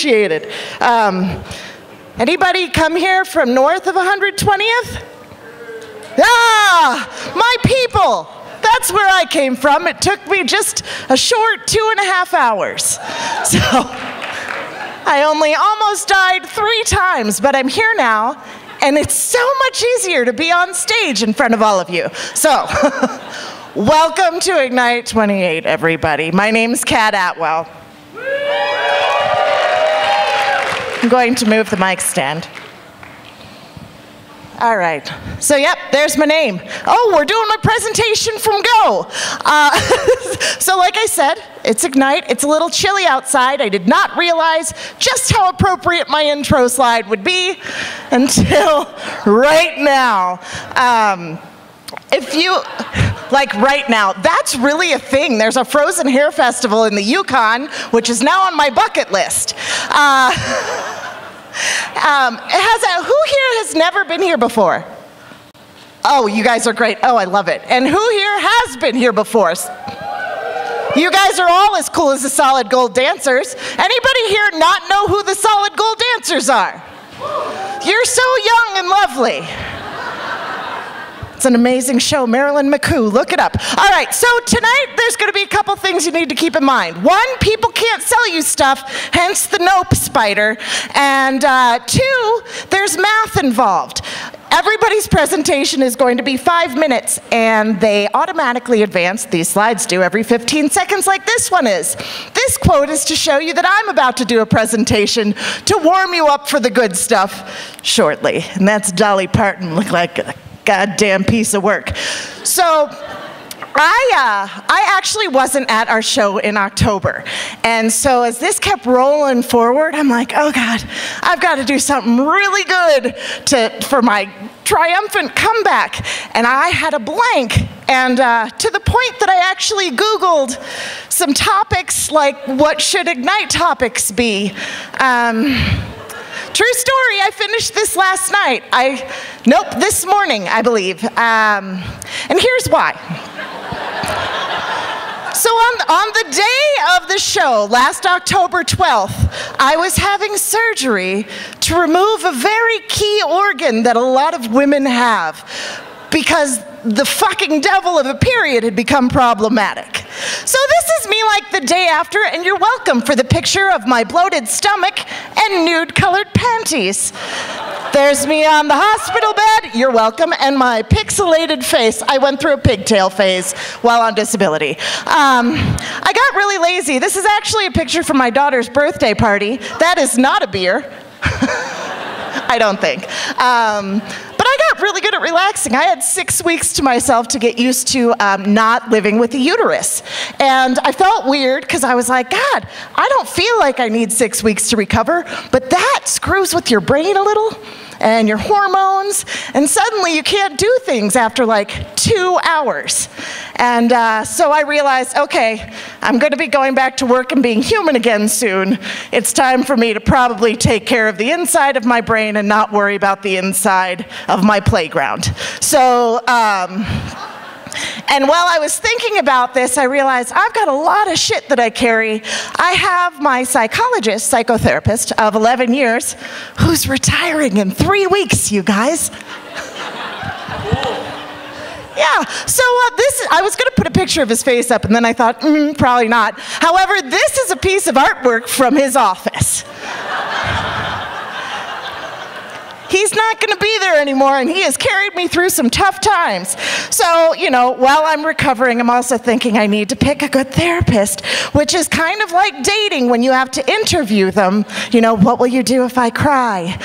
appreciated. Anybody come here from north of 120th? Ah, my people. That's where I came from. It took me just a short 2.5 hours. So I only almost died 3 times, but I'm here now, and it's so much easier to be on stage in front of all of you. So welcome to Ignite 28, everybody. My name's Kat Atwell. I'm going to move the mic stand. All right, so yep, there's my name. Oh, we're doing my presentation from Go. So like I said, it's Ignite. It's a little chilly outside. I did not realize just how appropriate my intro slide would be until right now. If you, like right now, that's really a thing. There's a frozen hair festival in the Yukon, which is now on my bucket list. Who here has never been here before? Oh, you guys are great. Oh, I love it. And who here has been here before? You guys are all as cool as the Solid Gold Dancers. Anybody here not know who the Solid Gold Dancers are? You're so young and lovely. It's an amazing show. Marilyn McCoo, look it up. All right, so tonight there's going to be a couple things you need to keep in mind. 1, people can't sell you stuff, hence the nope spider. And 2, there's math involved. Everybody's presentation is going to be 5 minutes, and they automatically advance, these slides do, every 15 seconds like this one is. This quote is to show you that I'm about to do a presentation to warm you up for the good stuff shortly. And that's Dolly Parton, look like a goddamn piece of work. So I actually wasn't at our show in October. And so as this kept rolling forward, I'm like, oh God, I've got to do something really good for my triumphant comeback. And I had a blank. And to the point that I actually Googled some topics like, what should Ignite topics be? True story, I finished this last night. Nope, this morning, I believe. And here's why. So on the day of the show, last October 12th, I was having surgery to remove a very key organ that a lot of women have, because the fucking devil of a period had become problematic. So this is me like the day after, and you're welcome for the picture of my bloated stomach and nude-colored panties. There's me on the hospital bed, you're welcome, and my pixelated face. I went through a pigtail phase while on disability. I got really lazy. This is actually a picture from my daughter's birthday party. That is not a beer. I don't think. But I got really good at relaxing. I had 6 weeks to myself to get used to not living with a uterus. And I felt weird because I was like, God, I don't feel like I need 6 weeks to recover, but that screws with your brain a little and your hormones, and suddenly you can't do things after like 2 hours. And so I realized, okay, I'm going to be going back to work and being human again soon. It's time for me to probably take care of the inside of my brain and not worry about the inside of my playground. So, and while I was thinking about this, I realized I've got a lot of shit that I carry. I have my psychotherapist of 11 years who's retiring in 3 weeks, you guys. Yeah, so I was going to put a picture of his face up, and then I thought, probably not. However, this is a piece of artwork from his office. He's not going to be there anymore, and he has carried me through some tough times. So, you know, while I'm recovering, I'm also thinking I need to pick a good therapist, which is kind of like dating when you have to interview them. You know, what will you do if I cry?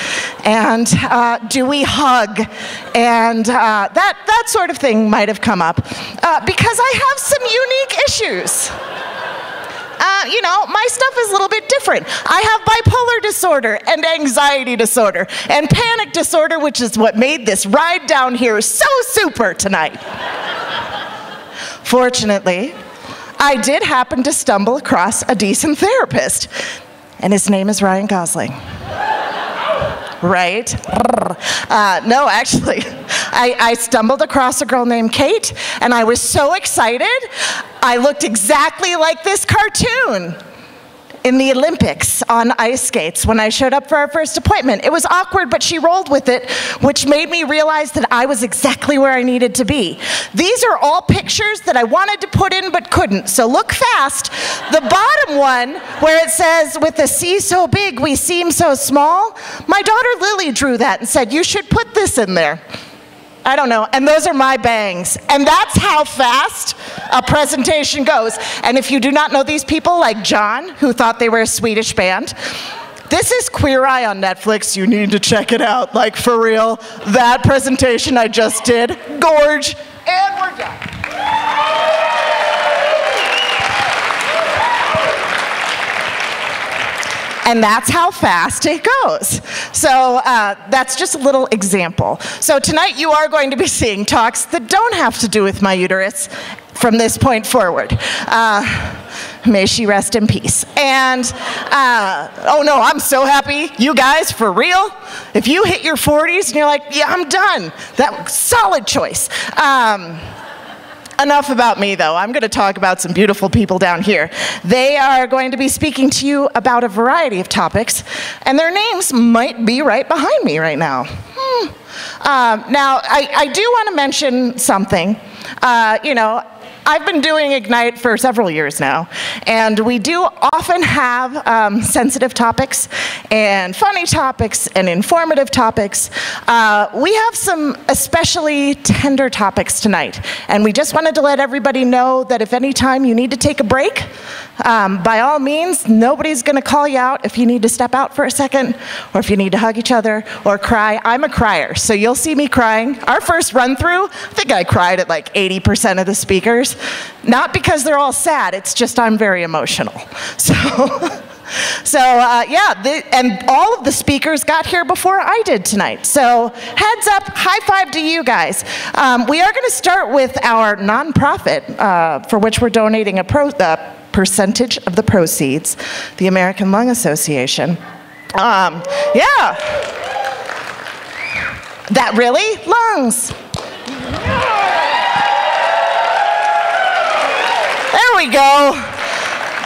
And do we hug? And that sort of thing might have come up because I have some unique issues. You know, my stuff is a little bit different. I have bipolar disorder and anxiety disorder and panic disorder, which is what made this ride down here so super tonight. Fortunately, I did happen to stumble across a decent therapist, and his name is Ryan Gosling. Right? No, actually, I stumbled across a girl named Kate, and I was so excited. I looked exactly like this cartoon in the Olympics on ice skates when I showed up for our first appointment. It was awkward, but she rolled with it, which made me realize that I was exactly where I needed to be. These are all pictures that I wanted to put in but couldn't, so look fast. The bottom one, where it says, with the sea so big, we seem so small, my daughter Lily drew that and said, you should put this in there. I don't know, and those are my bangs. And that's how fast a presentation goes. And if you do not know these people, like John, who thought they were a Swedish band, this is Queer Eye on Netflix. You need to check it out, like for real. That presentation I just did, gorge, and we're done. And that's how fast it goes. So that's just a little example. So tonight you are going to be seeing talks that don't have to do with my uterus from this point forward. May she rest in peace. And, oh no, I'm so happy. You guys, for real, if you hit your 40s and you're like, yeah, I'm done. That solid choice. Enough about me, though. I'm going to talk about some beautiful people down here. They are going to be speaking to you about a variety of topics, and their names might be right behind me right now. Now, I do want to mention something. You know, I've been doing Ignite for several years now, and we do often have sensitive topics and funny topics and informative topics. We have some especially tender topics tonight, and we just wanted to let everybody know that if any time you need to take a break, by all means, nobody's going to call you out if you need to step out for a second, or if you need to hug each other or cry. I'm a crier, so you'll see me crying. Our first run-through, I think I cried at like 80% of the speakers. Not because they're all sad, it's just I'm very emotional. Yeah, and all of the speakers got here before I did tonight. So heads up, high five to you guys. We are going to start with our nonprofit, for which we're donating a percentage of the proceeds, the American Lung Association. Yeah. That really? Lungs. There we go.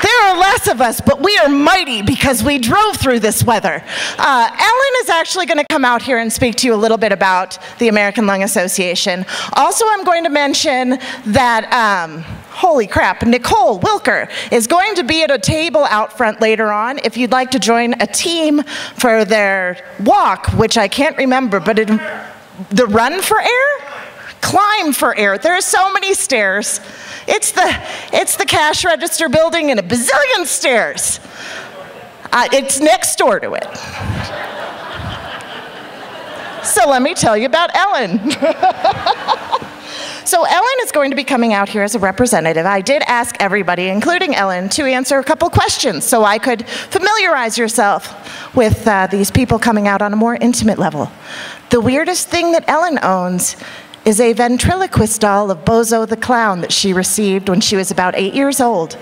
There are less of us, but we are mighty because we drove through this weather. Ellen is actually going to come out here and speak to you a little bit about the American Lung Association. Also, I'm going to mention that, holy crap, Nicole Wilker is going to be at a table out front later on if you'd like to join a team for their walk, which I can't remember, but the run for air? Climb for air. There are so many stairs. It's the cash register building and a bazillion stairs. It's next door to it. So let me tell you about Ellen. So Ellen is going to be coming out here as a representative. I did ask everybody, including Ellen, to answer a couple questions so I could familiarize yourself with these people coming out on a more intimate level. The weirdest thing that Ellen owns is a ventriloquist doll of Bozo the Clown that she received when she was about 8 years old.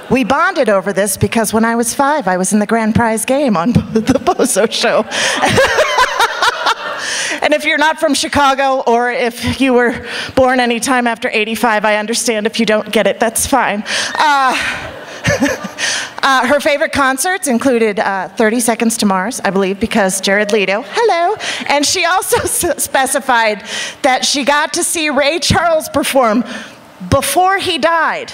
We bonded over this because when I was 5, I was in the grand prize game on the Bozo show. And if you're not from Chicago, or if you were born any time after 85, I understand if you don't get it, that's fine. Her favorite concerts included 30 Seconds to Mars, I believe, because Jared Leto, hello. And she also specified that she got to see Ray Charles perform before he died.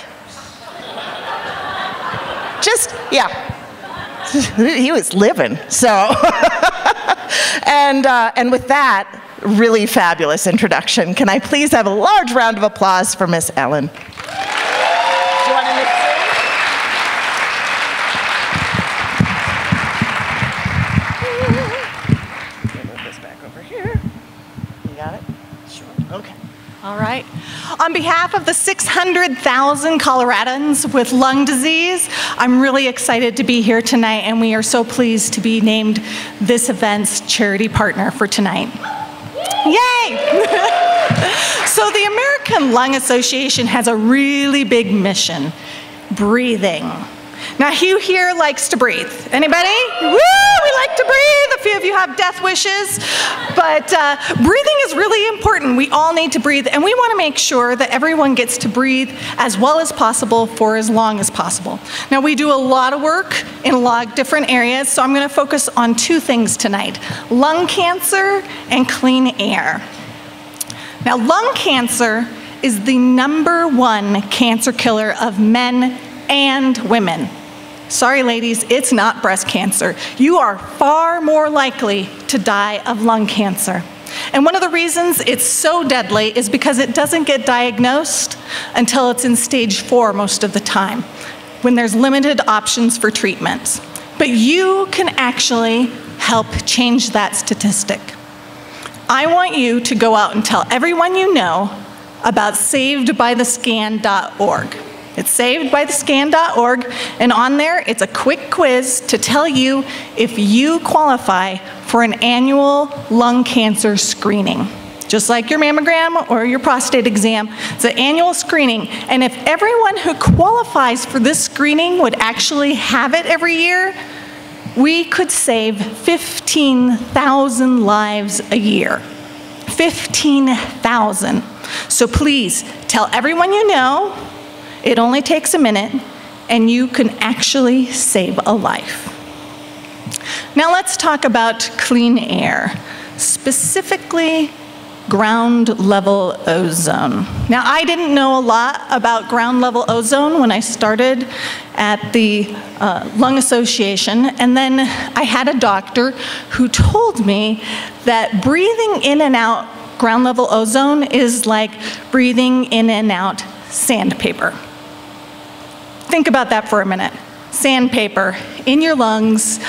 Just, yeah. He was living, so. And with that really fabulous introduction, can I please have a large round of applause for Miss Ellen? Do you want to mix it? Move this back over here. You got it? Sure. Okay. All right. On behalf of the 600,000 Coloradans with lung disease, I'm really excited to be here tonight, and we are so pleased to be named this event's charity partner for tonight. Yay! So the American Lung Association has a really big mission: breathing. Now, who here likes to breathe? Anybody? Woo, we like to breathe. A few of you have death wishes. But breathing is really important. We all need to breathe, and we want to make sure that everyone gets to breathe as well as possible for as long as possible. Now, we do a lot of work in a lot of different areas, so I'm going to focus on two things tonight: lung cancer and clean air. Now, lung cancer is the #1 cancer killer of men and women. Sorry, ladies, it's not breast cancer. You are far more likely to die of lung cancer. And one of the reasons it's so deadly is because it doesn't get diagnosed until it's in stage 4 most of the time, when there's limited options for treatments. But you can actually help change that statistic. I want you to go out and tell everyone you know about savedbythescan.org. It's savedbythescan.org, and on there, it's a quick quiz to tell you if you qualify for an annual lung cancer screening. Just like your mammogram or your prostate exam, it's an annual screening. And if everyone who qualifies for this screening would actually have it every year, we could save 15,000 lives a year. 15,000. So please, tell everyone you know. It only takes a minute, and you can actually save a life. Now let's talk about clean air, specifically ground level ozone. Now, I didn't know a lot about ground level ozone when I started at the Lung Association, and then I had a doctor who told me that breathing in and out ground level ozone is like breathing in and out sandpaper. Think about that for a minute. Sandpaper in your lungs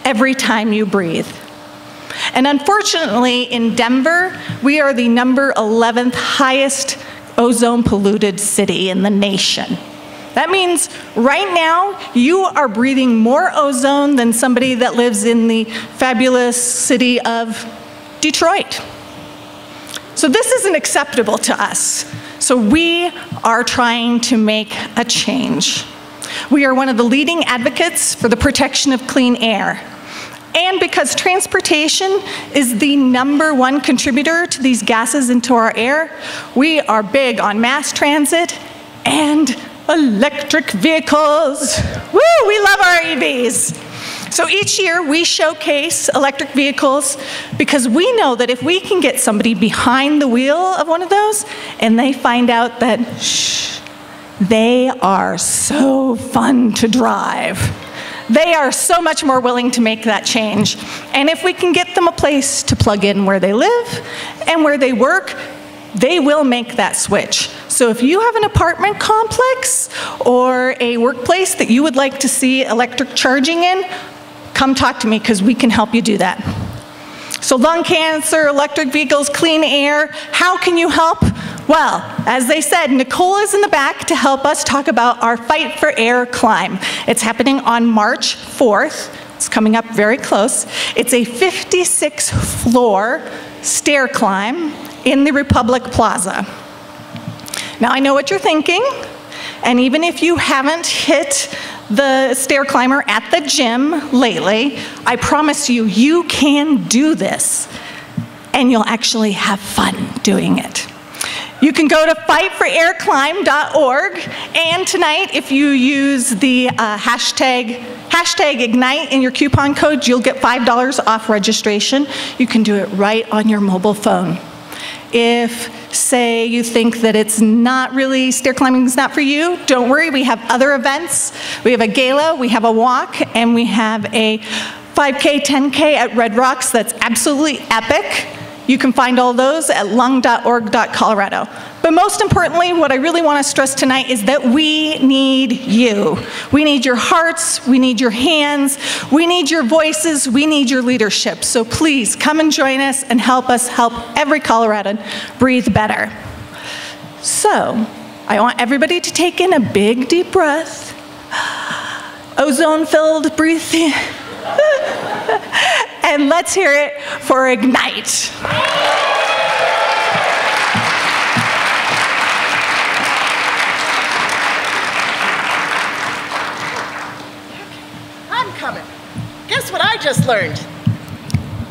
every time you breathe. And unfortunately, in Denver, we are the #11th highest ozone polluted city in the nation. That means right now, you are breathing more ozone than somebody that lives in the fabulous city of Detroit. So this isn't acceptable to us. So we are trying to make a change. We are one of the leading advocates for the protection of clean air. And because transportation is the #1 contributor to these gases into our air, we are big on mass transit and electric vehicles. Woo, we love our EVs. So each year we showcase electric vehicles because we know that if we can get somebody behind the wheel of one of those and they find out that, they are so fun to drive, they are so much more willing to make that change. And if we can get them a place to plug in where they live and where they work, they will make that switch. So if you have an apartment complex or a workplace that you would like to see electric charging in, come talk to me because we can help you do that. So lung cancer, electric vehicles, clean air, how can you help? Well, as they said, Nicole is in the back to help us talk about our Fight for Air climb. It's happening on March 4th. It's coming up very close. It's a 56-floor stair climb in the Republic Plaza. Now, I know what you're thinking, and even if you haven't hit the stair climber at the gym lately, I promise you, you can do this, and you'll actually have fun doing it. You can go to fightforairclimb.org, and tonight, if you use the hashtag Ignite in your coupon code, you'll get $5 off registration. You can do it right on your mobile phone. If, say, you think that it's not really, stair climbing is not for you, don't worry, we have other events. We have a gala, we have a walk, and we have a 5K, 10K at Red Rocks that's absolutely epic. You can find all those at lung.org.colorado. But most importantly, what I really want to stress tonight is that we need you. We need your hearts, we need your hands, we need your voices, we need your leadership. So please come and join us and help us help every Coloradan breathe better. So I want everybody to take in a big deep breath. Ozone-filled breathing. And let's hear it for Ignite. Guess what I just learned?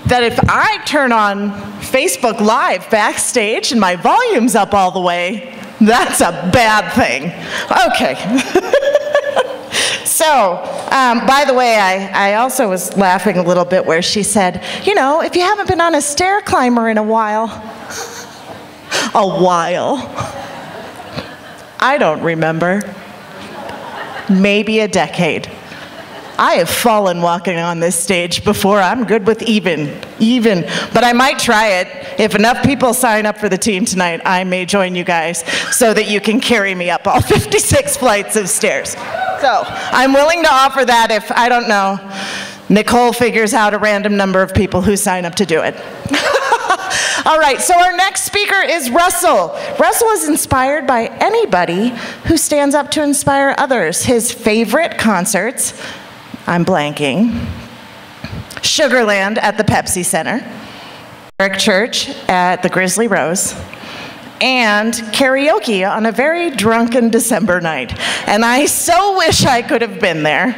That if I turn on Facebook Live backstage and my volume's up all the way, that's a bad thing. Okay. So, by the way, I also was laughing a little bit where she said, you know, if you haven't been on a stair climber in a while, I don't remember. Maybe a decade. I have fallen walking on this stage before. I'm good with even, but I might try it. If enough people sign up for the team tonight, I may join you guys so that you can carry me up all 56 flights of stairs. So I'm willing to offer that if, I don't know, Nicole figures out a random number of people who sign up to do it. All right, so our next speaker is Russell. Russell is inspired by anybody who stands up to inspire others. His favorite concerts, I'm blanking, Sugarland at the Pepsi Center, Eric Church at the Grizzly Rose, and karaoke on a very drunken December night. And I so wish I could have been there.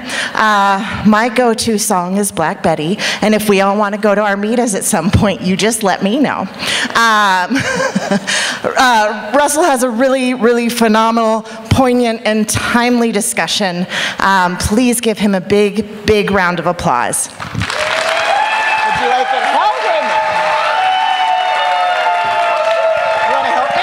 My go-to song is Black Betty, and if we all want to go to Armida's at some point, you just let me know. Russell has a really, really phenomenal, poignant, and timely discussion. Please give him a big, big round of applause. Would you like it held or no? You want to help me?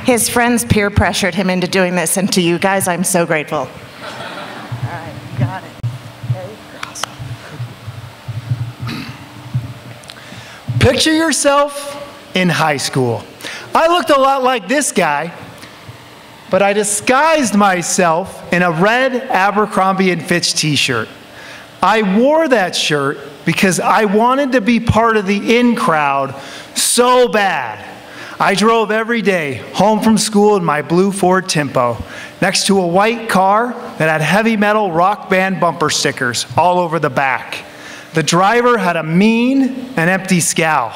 His friends peer pressured him into doing this, and to you guys, I'm so grateful. All right, you got it. Picture yourself in high school. I looked a lot like this guy, but I disguised myself in a red Abercrombie & Fitch t-shirt. I wore that shirt because I wanted to be part of the in crowd so bad. I drove every day home from school in my blue Ford Tempo next to a white car that had heavy metal rock band bumper stickers all over the back. The driver had a mean and empty scowl.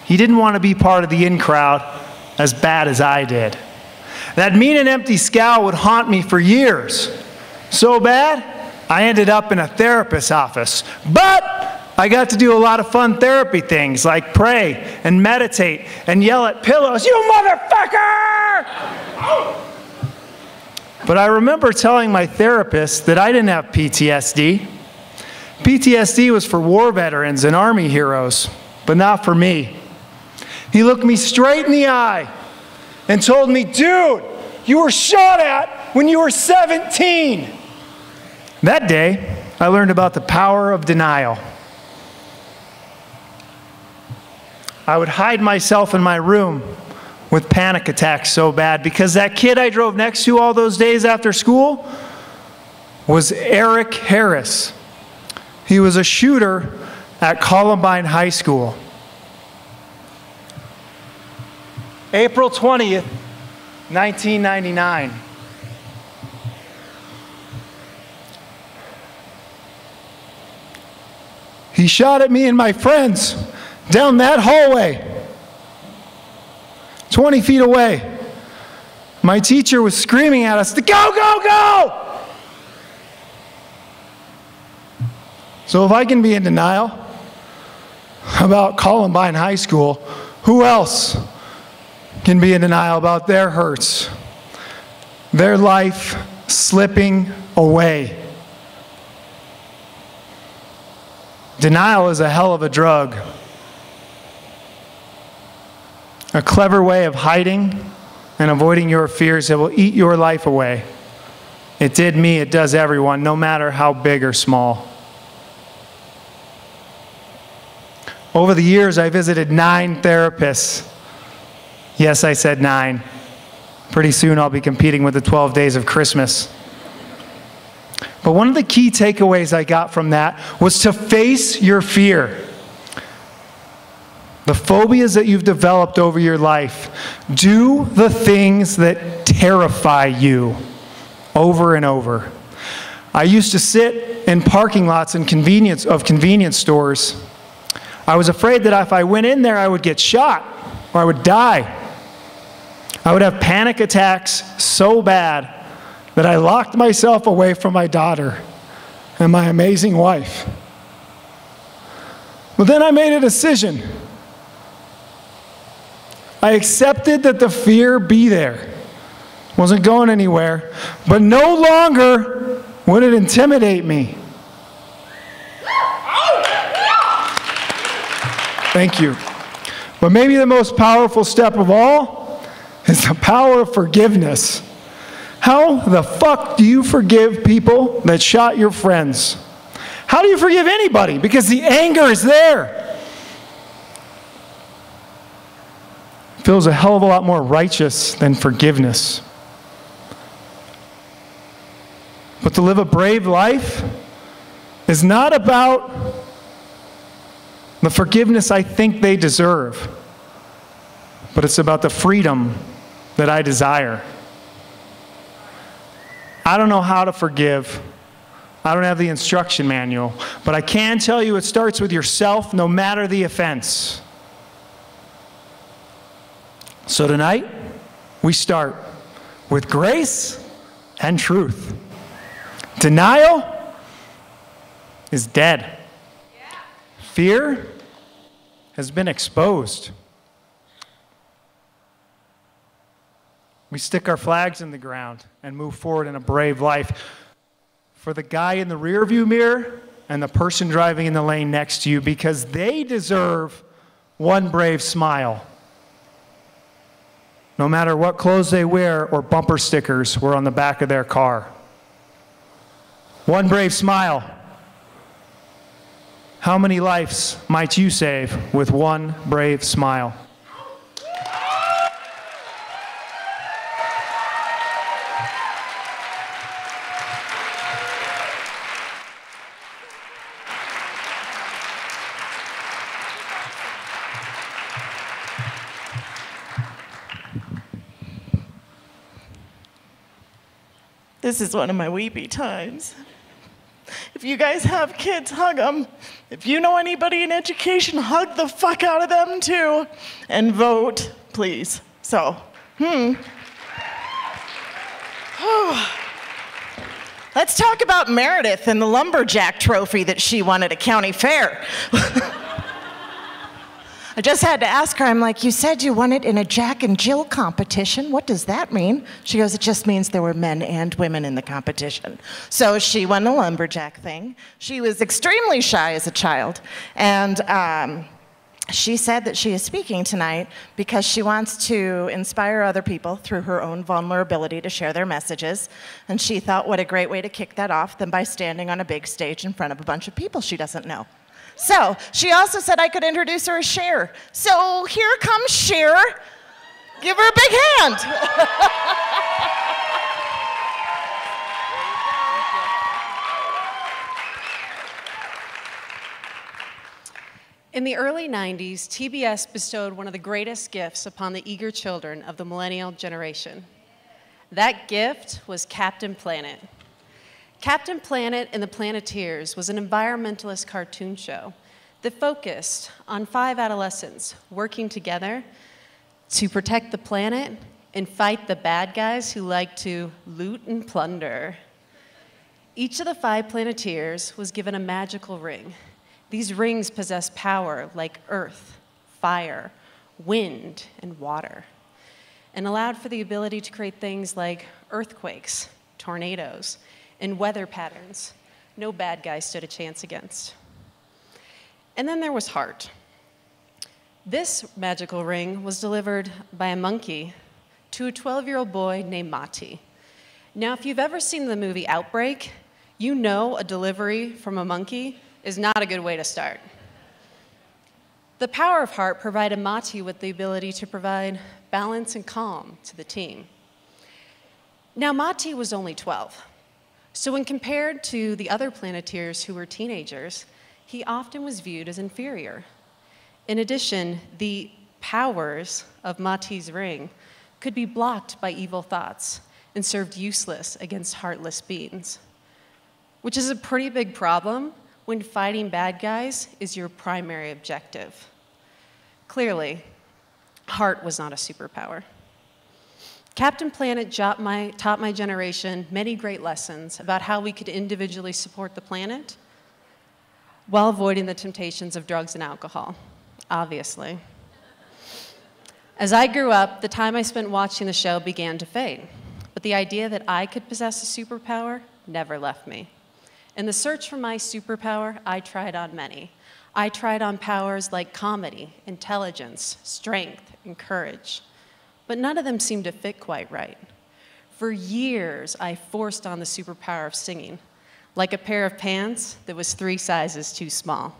He didn't want to be part of the in crowd as bad as I did. That mean and empty scowl would haunt me for years. So bad, I ended up in a therapist's office. But I got to do a lot of fun therapy things like pray and meditate and yell at pillows, "You motherfucker!" But I remember telling my therapist that I didn't have PTSD. PTSD was for war veterans and Army heroes, but not for me. He looked me straight in the eye and told me, "Dude, you were shot at when you were 17. That day, I learned about the power of denial. I would hide myself in my room with panic attacks so bad because that kid I drove next to all those days after school was Eric Harris. He was a shooter at Columbine High School. April 20th, 1999. He shot at me and my friends down that hallway, 20 feet away. My teacher was screaming at us to go, go, go! So if I can be in denial about Columbine High School, who else can be in denial about their hurts, their life slipping away? Denial is a hell of a drug. A clever way of hiding and avoiding your fears that will eat your life away. It did me, it does everyone, no matter how big or small. Over the years, I visited 9 therapists. Yes, I said 9. Pretty soon I'll be competing with the 12 days of Christmas. But one of the key takeaways I got from that was to face your fear. The phobias that you've developed over your life. Do the things that terrify you over and over. I used to sit in parking lots and convenience stores. I was afraid that if I went in there, I would get shot or I would die. I would have panic attacks so bad that I locked myself away from my daughter and my amazing wife. But then I made a decision. I accepted that the fear be there. Wasn't going anywhere, but no longer would it intimidate me. Thank you. But maybe the most powerful step of all is the power of forgiveness. How the fuck do you forgive people that shot your friends? How do you forgive anybody? Because the anger is there. It feels a hell of a lot more righteous than forgiveness. But to live a brave life is not about the forgiveness I think they deserve, but it's about the freedom that I desire. I don't know how to forgive. I don't have the instruction manual, but I can tell you it starts with yourself, no matter the offense. So tonight, we start with grace and truth. Denial is dead. Fear has been exposed. We stick our flags in the ground and move forward in a brave life. For the guy in the rearview mirror and the person driving in the lane next to you, because they deserve one brave smile. No matter what clothes they wear or bumper stickers were on the back of their car. One brave smile. How many lives might you save with one brave smile? This is one of my weepy times. If you guys have kids, hug them. If you know anybody in education, hug the fuck out of them too. And vote, please. So, Let's talk about Meredith and the lumberjack trophy that she won at a county fair. I just had to ask her, I'm like, you said you won it in a Jack and Jill competition. What does that mean? She goes, it just means there were men and women in the competition. So she won the lumberjack thing. She was extremely shy as a child. And she said that she is speaking tonight because she wants to inspire other people through her own vulnerability to share their messages. And she thought, what a great way to kick that off than by standing on a big stage in front of a bunch of people she doesn't know. So, she also said I could introduce her as Cher. So, here comes Cher. Give her a big hand. In the early 90s, TBS bestowed one of the greatest gifts upon the eager children of the millennial generation. That gift was Captain Planet. Captain Planet and the Planeteers was an environmentalist cartoon show that focused on 5 adolescents working together to protect the planet and fight the bad guys who like to loot and plunder. Each of the 5 Planeteers was given a magical ring. These rings possess power like earth, fire, wind, and water, and allowed for the ability to create things like earthquakes, tornadoes, and weather patterns no bad guy stood a chance against. And then there was Heart. This magical ring was delivered by a monkey to a 12-year-old boy named Mati. Now, if you've ever seen the movie Outbreak, you know a delivery from a monkey is not a good way to start. The power of Heart provided Mati with the ability to provide balance and calm to the team. Now, Mati was only 12. So when compared to the other Planeteers who were teenagers, he often was viewed as inferior. In addition, the powers of Mati's ring could be blocked by evil thoughts and served useless against heartless beings, which is a pretty big problem when fighting bad guys is your primary objective. Clearly, Heart was not a superpower. Captain Planet taught my generation many great lessons about how we could individually support the planet while avoiding the temptations of drugs and alcohol, obviously. As I grew up, the time I spent watching the show began to fade, but the idea that I could possess a superpower never left me. In the search for my superpower, I tried on many. I tried on powers like comedy, intelligence, strength, and courage, but none of them seemed to fit quite right. For years, I forced on the superpower of singing, like a pair of pants that was 3 sizes too small,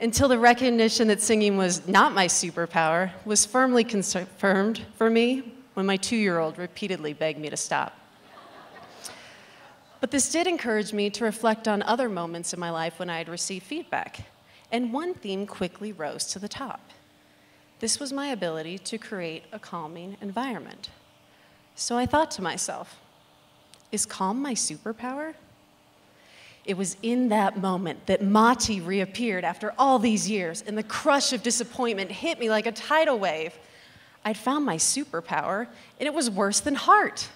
until the recognition that singing was not my superpower was firmly confirmed for me when my 2-year-old repeatedly begged me to stop. But this did encourage me to reflect on other moments in my life when I had received feedback, and one theme quickly rose to the top. This was my ability to create a calming environment. So I thought to myself, is calm my superpower? It was in that moment that Mati reappeared after all these years, and the crush of disappointment hit me like a tidal wave. I'd found my superpower, and it was worse than heart.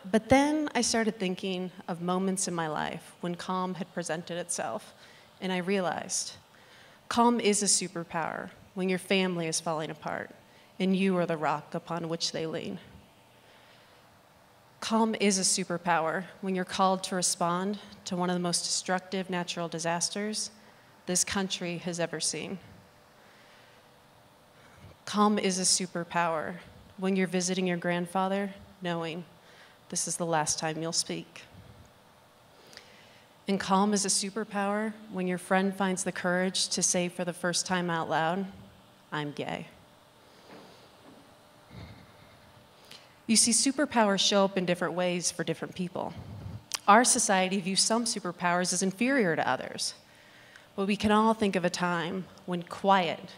But then I started thinking of moments in my life when calm had presented itself, and I realized calm is a superpower when your family is falling apart, and you are the rock upon which they lean. Calm is a superpower when you're called to respond to one of the most destructive natural disasters this country has ever seen. Calm is a superpower when you're visiting your grandfather knowing this is the last time you'll speak. And calm is a superpower when your friend finds the courage to say for the first time out loud, "I'm gay." You see, superpowers show up in different ways for different people. Our society views some superpowers as inferior to others, but we can all think of a time when quiet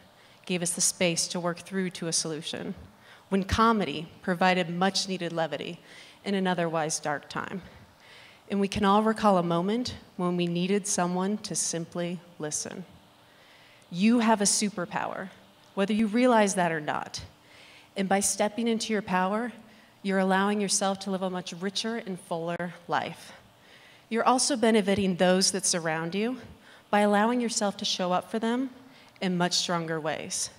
gave us the space to work through to a solution, when comedy provided much-needed levity in an otherwise dark time. And we can all recall a moment when we needed someone to simply listen. You have a superpower, whether you realize that or not. And by stepping into your power, you're allowing yourself to live a much richer and fuller life. You're also benefiting those that surround you by allowing yourself to show up for them in much stronger ways.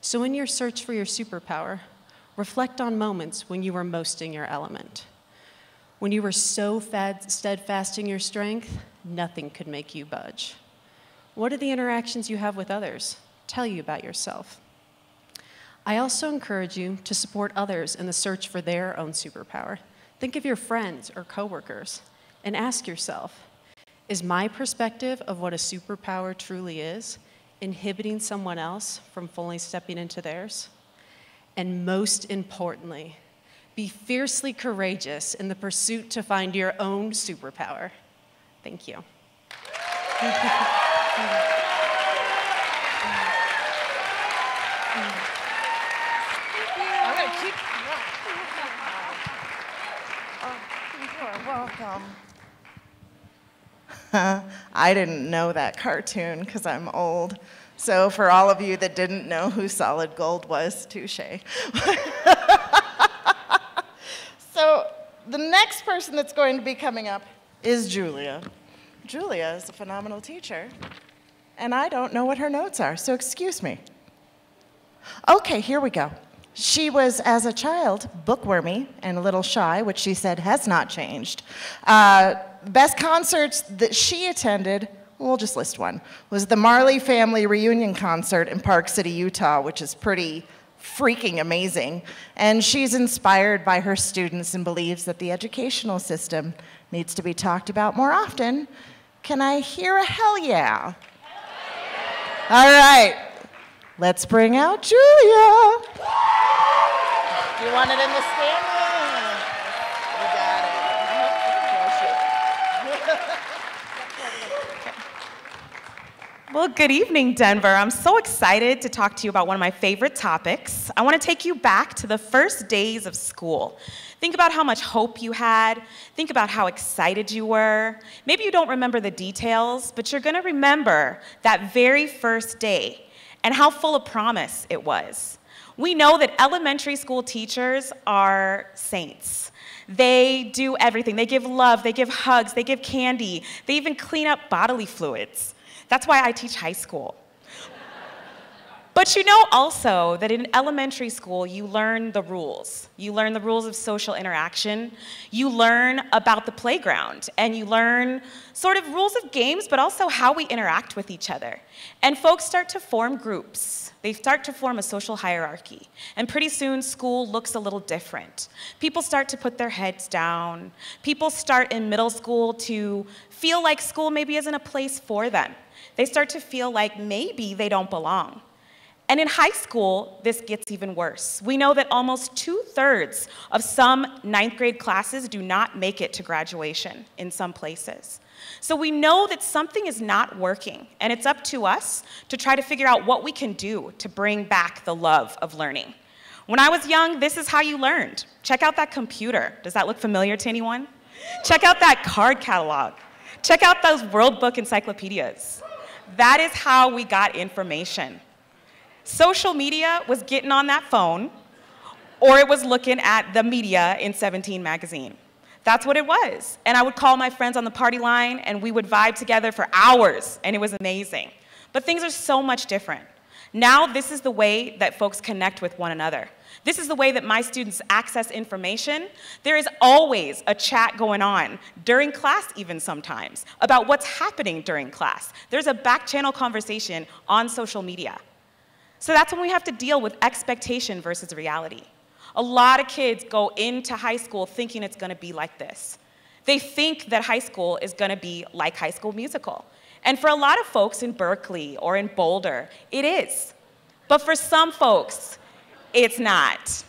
So in your search for your superpower, reflect on moments when you were most in your element. When you were so steadfast in your strength, nothing could make you budge. What are the interactions you have with others tell you about yourself? I also encourage you to support others in the search for their own superpower. Think of your friends or coworkers and ask yourself, is my perspective of what a superpower truly is inhibiting someone else from fully stepping into theirs? And most importantly, be fiercely courageous in the pursuit to find your own superpower. Thank you. Welcome. I didn't know that cartoon because I'm old. So for all of you that didn't know who Solid Gold was, touche. So the next person that's going to be coming up is Julia. Julia is a phenomenal teacher, and I don't know what her notes are, so excuse me. Okay, here we go. She was, as a child, bookwormy and a little shy, which she said has not changed. Best concerts that she attended, we'll just list one, was the Marley Family Reunion Concert in Park City, Utah, which is pretty freaking amazing. And she's inspired by her students and believes that the educational system needs to be talked about more often. Can I hear a hell yeah? Hell yeah. All right. Let's bring out Julia. Do you want it in the stand? You got it. Well, good evening, Denver. I'm so excited to talk to you about one of my favorite topics. I want to take you back to the first days of school. Think about how much hope you had. Think about how excited you were. Maybe you don't remember the details, but you're going to remember that very first day and how full of promise it was. We know that elementary school teachers are saints. They do everything. They give love, they give hugs, they give candy, they even clean up bodily fluids. That's why I teach high school. But you know also that in elementary school, you learn the rules. You learn the rules of social interaction. You learn about the playground, and you learn sort of rules of games, but also how we interact with each other. And folks start to form groups. They start to form a social hierarchy. And pretty soon, school looks a little different. People start to put their heads down. People start in middle school to feel like school maybe isn't a place for them. They start to feel like maybe they don't belong. And in high school, this gets even worse. We know that almost 2/3 of some 9th grade classes do not make it to graduation in some places. So we know that something is not working, and it's up to us to try to figure out what we can do to bring back the love of learning. When I was young, this is how you learned. Check out that computer. Does that look familiar to anyone? Check out that card catalog. Check out those World Book encyclopedias. That is how we got information. Social media was getting on that phone, or it was looking at the media in 17 magazine. That's what it was. And I would call my friends on the party line, and we would vibe together for hours, and it was amazing. But things are so much different. Now, this is the way that folks connect with one another. This is the way that my students access information. There is always a chat going on, during class even sometimes, about what's happening during class. There's a back channel conversation on social media. So that's when we have to deal with expectation versus reality. A lot of kids go into high school thinking it's going to be like this. They think that high school is going to be like High School Musical. And for a lot of folks in Berkeley or in Boulder, it is. But for some folks, it's not.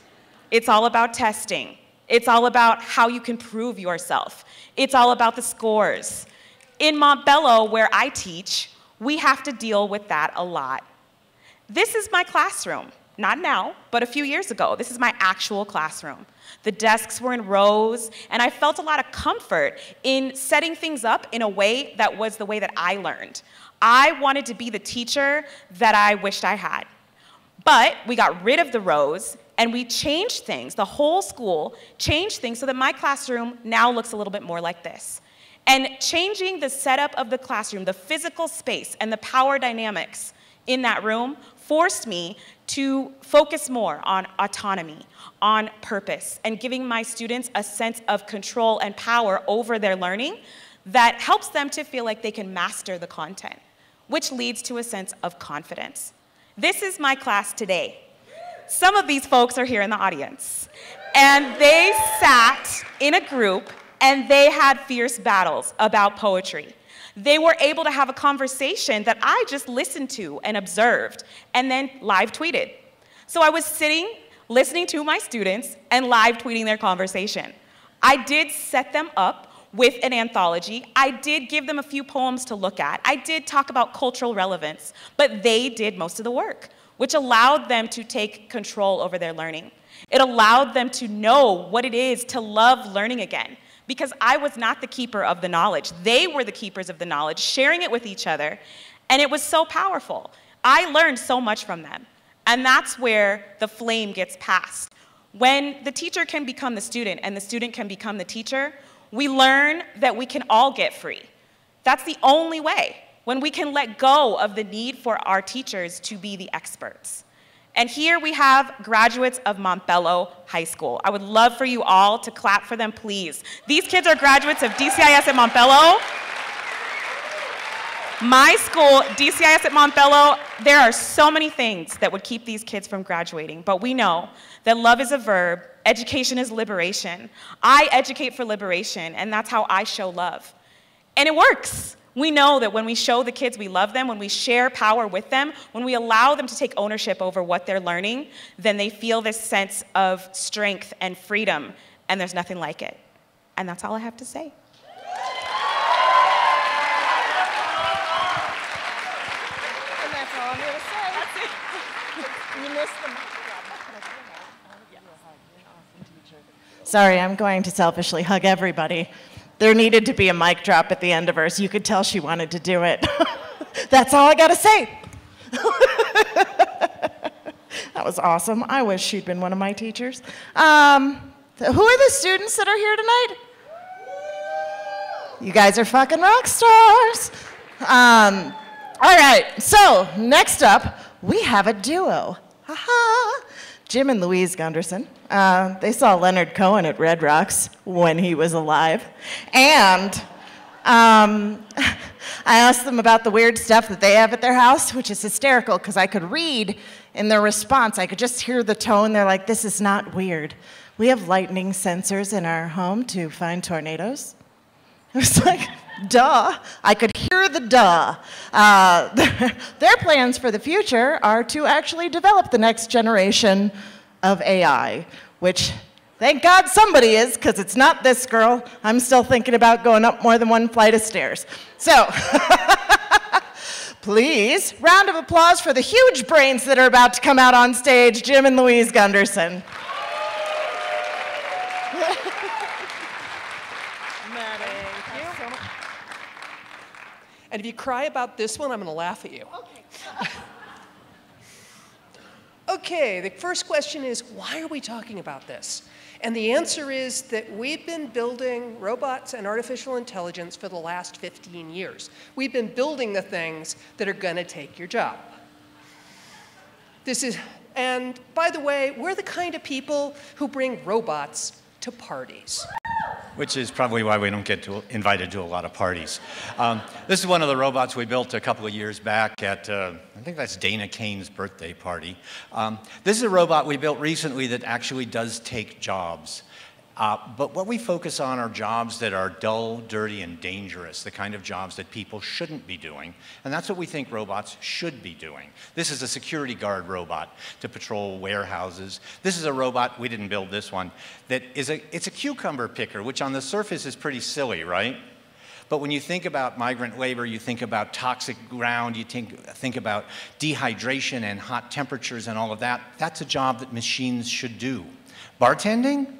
It's all about testing. It's all about how you can prove yourself. It's all about the scores. In Montbello, where I teach, we have to deal with that a lot. This is my classroom. Not now, but a few years ago. This is my actual classroom. The desks were in rows, and I felt a lot of comfort in setting things up in a way that was the way that I learned. I wanted to be the teacher that I wished I had. But we got rid of the rows, and we changed things. The whole school changed things so that my classroom now looks a little bit more like this. And changing the setup of the classroom, the physical space, and the power dynamics in that room forced me to focus more on autonomy, on purpose, and giving my students a sense of control and power over their learning that helps them to feel like they can master the content, which leads to a sense of confidence. This is my class today. Some of these folks are here in the audience, and they sat in a group and they had fierce battles about poetry. They were able to have a conversation that I just listened to and observed and then live tweeted. So I was sitting, listening to my students and live tweeting their conversation. I did set them up with an anthology. I did give them a few poems to look at. I did talk about cultural relevance, but they did most of the work, which allowed them to take control over their learning. It allowed them to know what it is to love learning again. Because I was not the keeper of the knowledge. They were the keepers of the knowledge, sharing it with each other, and it was so powerful. I learned so much from them, and that's where the flame gets passed. When the teacher can become the student and the student can become the teacher, we learn that we can all get free. That's the only way, when we can let go of the need for our teachers to be the experts. And here we have graduates of Montbello High School. I would love for you all to clap for them, please. These kids are graduates of DCIS at Montbello. My school, DCIS at Montbello, there are so many things that would keep these kids from graduating, but we know that love is a verb, education is liberation. I educate for liberation, and that's how I show love. And it works. We know that when we show the kids we love them, when we share power with them, when we allow them to take ownership over what they're learning, then they feel this sense of strength and freedom, and there's nothing like it. And that's all I have to say. And that's all I'm going to say. That's it. You missed the mic drop. Sorry, I'm going to selfishly hug everybody. There needed to be a mic drop at the end of hers. You could tell she wanted to do it. That's all I got to say. That was awesome. I wish she'd been one of my teachers. Who are the students that are here tonight? You guys are fucking rock stars. All right, so next up, we have a duo. Ha-ha. Jim and Louise Gunderson. They saw Leonard Cohen at Red Rocks when he was alive. And I asked them about the weird stuff that they have at their house, which is hysterical because I could read in their response. I could just hear the tone. They're like, this is not weird. We have lightning sensors in our home to find tornadoes. I was like, duh. I could hear the duh. Their plans for the future are to actually develop the next generation of AI, which thank God somebody is, because it's not this girl. I'm still thinking about going up more than one flight of stairs. So, please, round of applause for the huge brains that are about to come out on stage, Jim and Louise Gunderson. And if you cry about this one, I'm going to laugh at you. Okay. Okay, the first question is, why are we talking about this? And the answer is that we've been building robots and artificial intelligence for the last 15 years. We've been building the things that are going to take your job. And by the way, we're the kind of people who bring robots to parties. Which is probably why we don't get invited to a lot of parties. This is one of the robots we built a couple of years back at, I think that's Dana Kane's birthday party. This is a robot we built recently that actually does take jobs. But what we focus on are jobs that are dull, dirty, and dangerous, the kind of jobs that people shouldn't be doing. And that's what we think robots should be doing. This is a security guard robot to patrol warehouses. This is a robot, we didn't build this one, that it's a cucumber picker, which on the surface is pretty silly, right? But when you think about migrant labor, you think about toxic ground, you think about dehydration and hot temperatures and all of that. That's a job that machines should do. Bartending?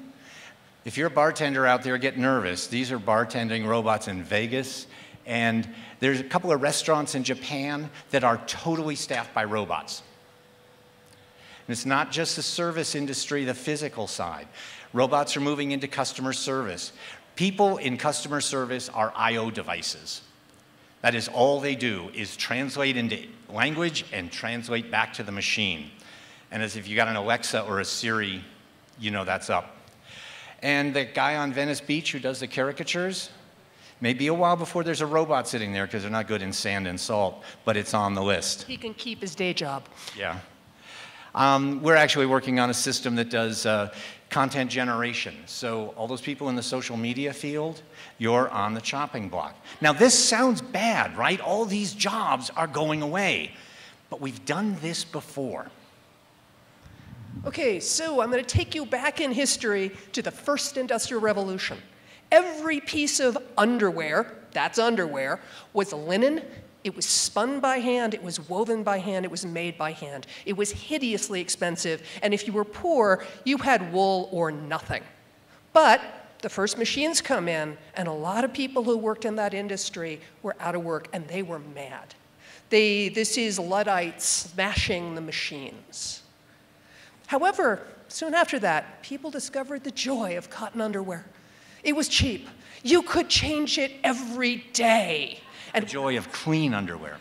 If you're a bartender out there, get nervous. These are bartending robots in Vegas, and there's a couple of restaurants in Japan that are totally staffed by robots. And it's not just the service industry, the physical side. Robots are moving into customer service. People in customer service are I/O devices. That is all they do, is translate into language and translate back to the machine. And as if you got an Alexa or a Siri, you know that's up. And the guy on Venice Beach who does the caricatures, may be a while before there's a robot sitting there because they're not good in sand and salt, but it's on the list. He can keep his day job. Yeah. We're actually working on a system that does content generation. So all those people in the social media field, you're on the chopping block. Now this sounds bad, right? All these jobs are going away, but we've done this before. Okay, so I'm going to take you back in history to the first Industrial Revolution. Every piece of underwear, that's underwear, was linen. It was spun by hand, it was woven by hand, it was made by hand. It was hideously expensive, and if you were poor, you had wool or nothing. But the first machines come in, and a lot of people who worked in that industry were out of work, and they were mad. This is Luddites smashing the machines. However, soon after that, people discovered the joy of cotton underwear. It was cheap. You could change it every day. And the joy of clean underwear.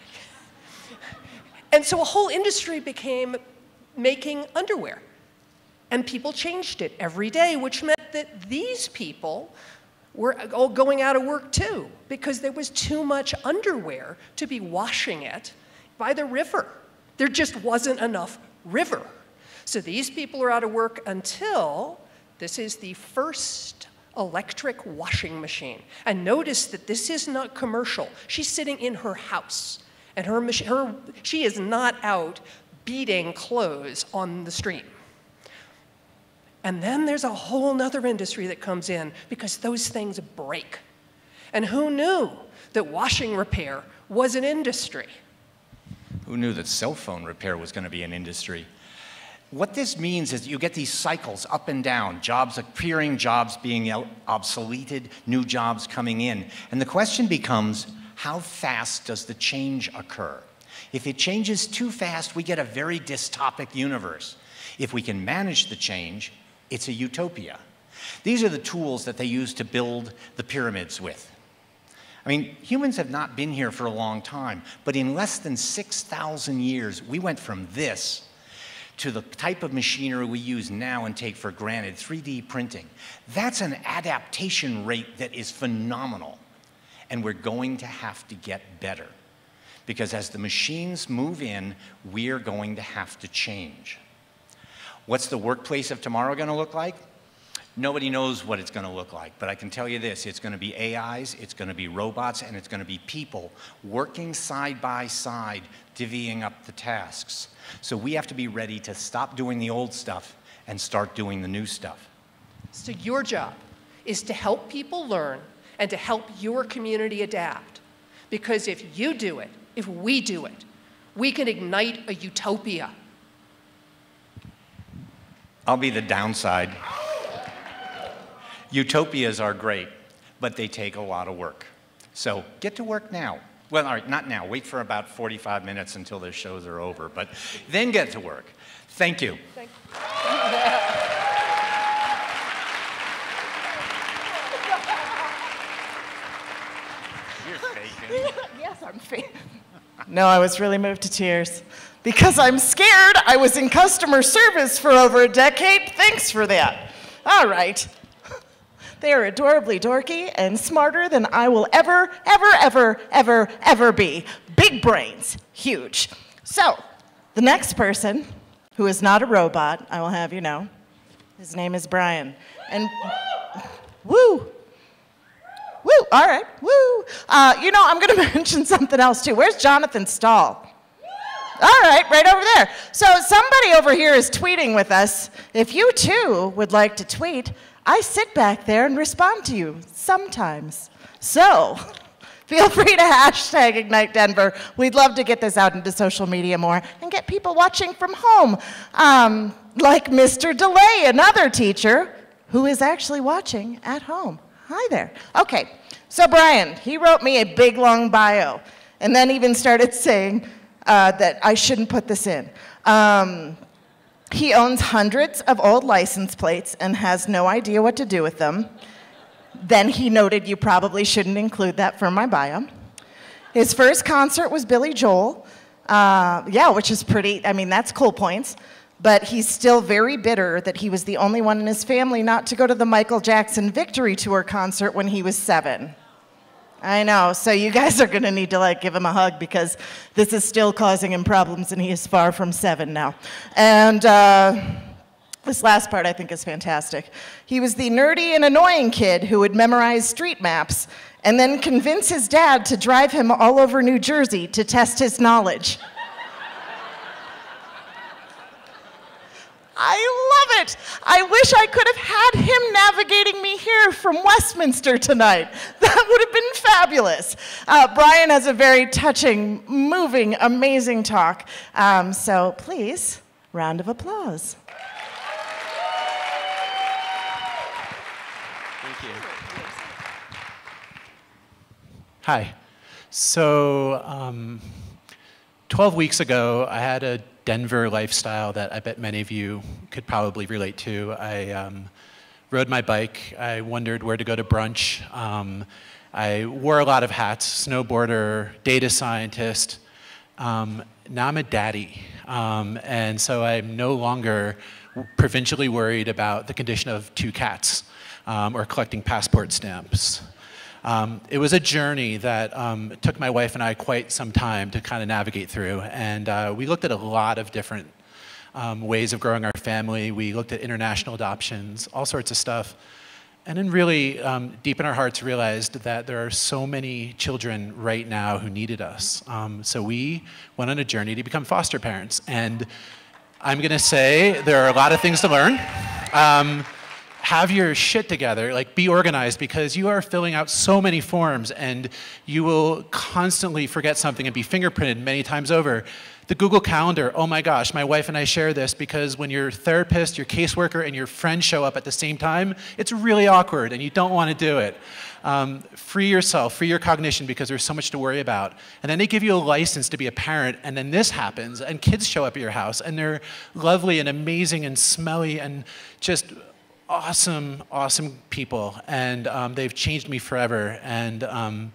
And so a whole industry became making underwear. And people changed it every day, which meant that these people were all going out of work too, because there was too much underwear to be washing it by the river. There just wasn't enough river. So these people are out of work until this is the first electric washing machine. And notice that this is not commercial. She's sitting in her house, and she is not out beating clothes on the stream. And then there's a whole nother industry that comes in because those things break. And who knew that washing repair was an industry? Who knew that cell phone repair was going to be an industry? What this means is you get these cycles up and down, jobs appearing, jobs being obsoleted, new jobs coming in. And the question becomes, how fast does the change occur? If it changes too fast, we get a very dystopic universe. If we can manage the change, it's a utopia. These are the tools that they used to build the pyramids with. I mean, humans have not been here for a long time, but in less than 6,000 years, we went from this to the type of machinery we use now and take for granted, 3D printing. That's an adaptation rate that is phenomenal. And we're going to have to get better. Because as the machines move in, we're going to have to change. What's the workplace of tomorrow going to look like? Nobody knows what it's going to look like, but I can tell you this, it's going to be AIs, it's going to be robots, and it's going to be people working side by side, divvying up the tasks. So we have to be ready to stop doing the old stuff and start doing the new stuff. So your job is to help people learn and to help your community adapt. Because if you do it, if we do it, we can ignite a utopia. I'll be the downside. Utopias are great, but they take a lot of work. So get to work now. Well, all right, not now. Wait for about 45 minutes until the shows are over, but then get to work. Thank you. Thank you. You're faking. Yes, I'm faking. No, I was really moved to tears. Because I'm scared. I was in customer service for over a decade. Thanks for that. All right. They are adorably dorky and smarter than I will ever be. Big brains, huge. So, the next person, who is not a robot, I will have you know, his name is Brian. And, woo, all right, woo. You know, I'm gonna mention something else too. Where's Jonathan Stahl? All right over there. So somebody over here is tweeting with us. If you too would like to tweet, I sit back there and respond to you sometimes. So feel free to hashtag Ignite Denver. We'd love to get this out into social media more and get people watching from home. Like Mr. DeLay, another teacher who is actually watching at home. Hi there. Okay, so Brian, he wrote me a big long bio and then even started saying that I shouldn't put this in. He owns hundreds of old license plates and has no idea what to do with them. Then he noted you probably shouldn't include that for my bio. His first concert was Billy Joel. Yeah, which is pretty, I mean, that's cool points. But he's still very bitter that he was the only one in his family not to go to the Michael Jackson Victory Tour concert when he was 7. I know, so you guys are gonna need to like give him a hug because this is still causing him problems and he is far from 7 now. And this last part I think is fantastic. He was the nerdy and annoying kid who would memorize street maps and then convince his dad to drive him all over New Jersey to test his knowledge. I love it. I wish I could have had him navigating me here from Westminster tonight. That would have been fabulous. Brian has a very touching, moving, amazing talk. So please, round of applause. Thank you. Hi. So 12 weeks ago, I had a Denver lifestyle that I bet many of you could probably relate to. I rode my bike. I wondered where to go to brunch. I wore a lot of hats, snowboarder, data scientist. Now I'm a daddy. And so I'm no longer provincially worried about the condition of 2 cats or collecting passport stamps. It was a journey that took my wife and I quite some time to kind of navigate through. And we looked at a lot of different ways of growing our family. We looked at international adoptions, all sorts of stuff. And then really, deep in our hearts, realized that there are so many children right now who needed us. So we went on a journey to become foster parents. And I'm going to say there are a lot of things to learn. have your shit together, like be organized, because you are filling out so many forms and you will constantly forget something and be fingerprinted many times over. The Google Calendar, oh my gosh, my wife and I share this because when your therapist, your caseworker, and your friend show up at the same time, it's really awkward and you don't want to do it. Free yourself, free your cognition, because there's so much to worry about. And then they give you a license to be a parent, and then this happens, and kids show up at your house, and they're lovely and amazing and smelly and just awesome, awesome people, and they've changed me forever. And I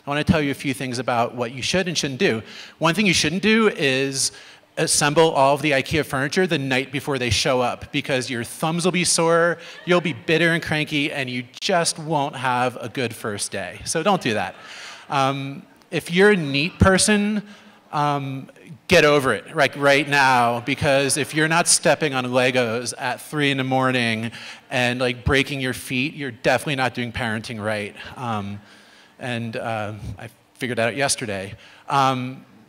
want to tell you a few things about what you should and shouldn't do. One thing you shouldn't do is assemble all of the IKEA furniture the night before they show up, because your thumbs will be sore, you'll be bitter and cranky, and you just won't have a good first day. So don't do that. If you're a neat person, get over it, like right now, because if you're not stepping on Legos at 3 in the morning and like breaking your feet, you're definitely not doing parenting right. I figured that out yesterday.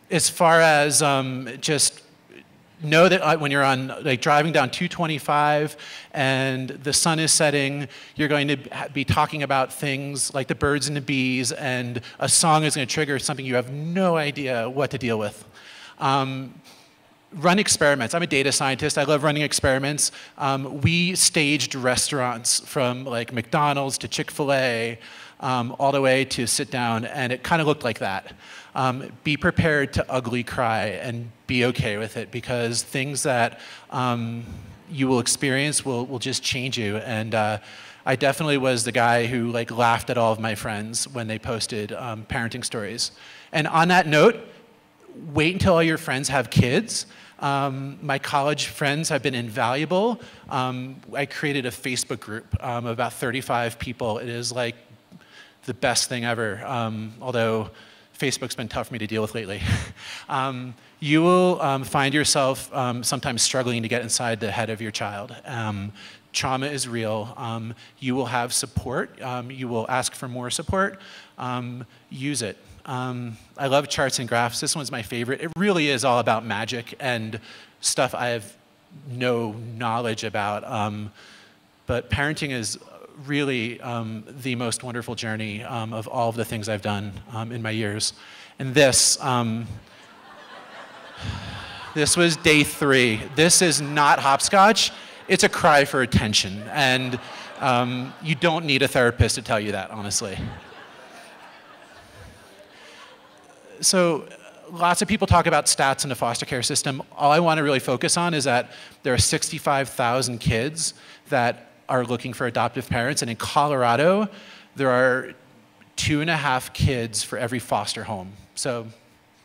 As far as just know that when you're on like driving down 225 and the sun is setting, you're going to be talking about things like the birds and the bees, and a song is going to trigger something you have no idea what to deal with. Run experiments. I'm a data scientist. I love running experiments. We staged restaurants from like McDonald's to Chick-fil-A, all the way to sit down, and it kind of looked like that. Be prepared to ugly cry and be okay with it, because things that you will experience will just change you. And I definitely was the guy who like laughed at all of my friends when they posted parenting stories. And on that note, wait until all your friends have kids. My college friends have been invaluable. I created a Facebook group of about 35 people. It is like the best thing ever, although Facebook's been tough for me to deal with lately. You will find yourself sometimes struggling to get inside the head of your child. Trauma is real. You will have support. You will ask for more support. Use it. I love charts and graphs. This one's my favorite. It really is all about magic and stuff I have no knowledge about. But parenting is really the most wonderful journey of all of the things I've done in my years. And this was day 3. This is not hopscotch. It's a cry for attention. And you don't need a therapist to tell you that, honestly. So lots of people talk about stats in the foster care system. All I want to really focus on is that there are 65,000 kids that are looking for adoptive parents, and in Colorado, there are 2.5 kids for every foster home. So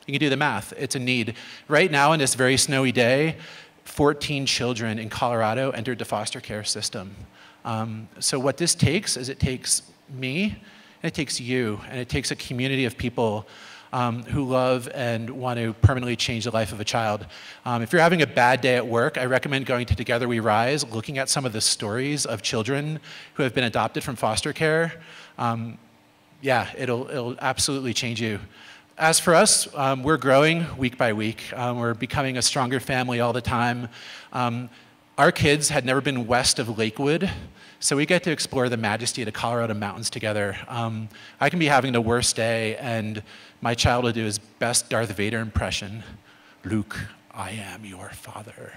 you can do the math. It's a need. Right now, on this very snowy day, 14 children in Colorado entered the foster care system. So what this takes is it takes me, and it takes you, and it takes a community of people who love and want to permanently change the life of a child. If you're having a bad day at work, I recommend going to Together We Rise, looking at some of the stories of children who have been adopted from foster care. Yeah, it'll absolutely change you. As for us, we're growing week by week. We're becoming a stronger family all the time. Our kids had never been west of Lakewood, so we get to explore the majesty of the Colorado mountains together. I can be having the worst day, and my child will do his best Darth Vader impression. Luke, I am your father.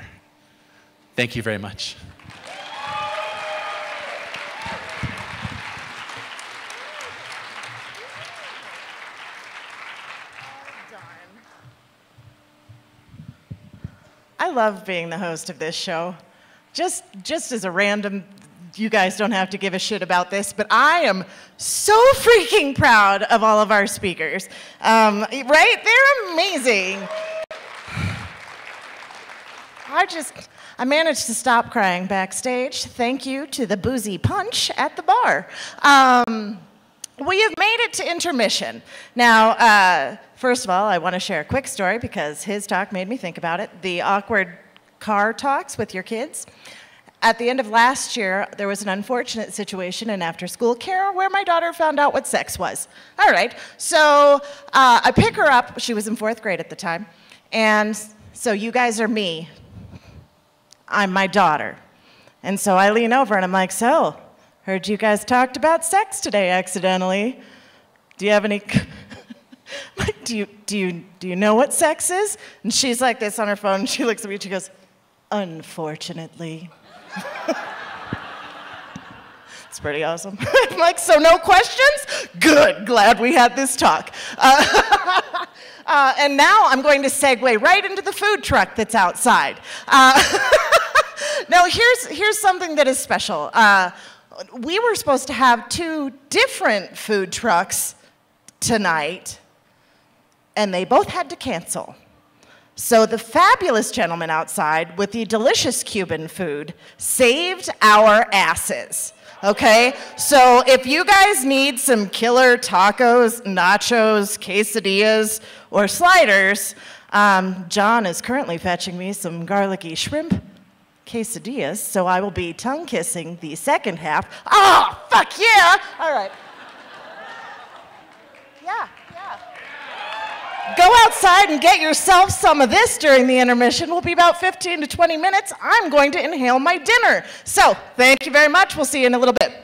Thank you very much. I love being the host of this show. Just as a random, you guys don't have to give a shit about this, but I am so freaking proud of all of our speakers. Right? They're amazing. I managed to stop crying backstage. Thank you to the boozy punch at the bar. We have made it to intermission. Now, first of all, I want to share a quick story because his talk made me think about it. The awkward car talks with your kids. At the end of last year, there was an unfortunate situation in after-school care where my daughter found out what sex was. All right, so I pick her up. She was in 4th grade at the time. And so you guys are me. I'm my daughter. And so I lean over and I'm like, so, heard you guys talked about sex today accidentally. Do you have any, like, do you know what sex is? And she's like this on her phone, and she looks at me and she goes, unfortunately. It's pretty awesome. I'm like, so no questions? Good, glad we had this talk. And now I'm going to segue right into the food truck that's outside. Now, here's something that is special. We were supposed to have 2 different food trucks tonight, and they both had to cancel. So the fabulous gentleman outside with the delicious Cuban food saved our asses. Okay, so if you guys need some killer tacos, nachos, quesadillas, or sliders, John is currently fetching me some garlicky shrimp quesadillas, so I will be tongue-kissing the second half. Oh, fuck yeah! All right. Yeah. Go outside and get yourself some of this during the intermission. We'll be about 15 to 20 minutes. I'm going to inhale my dinner. So, thank you very much. We'll see you in a little bit.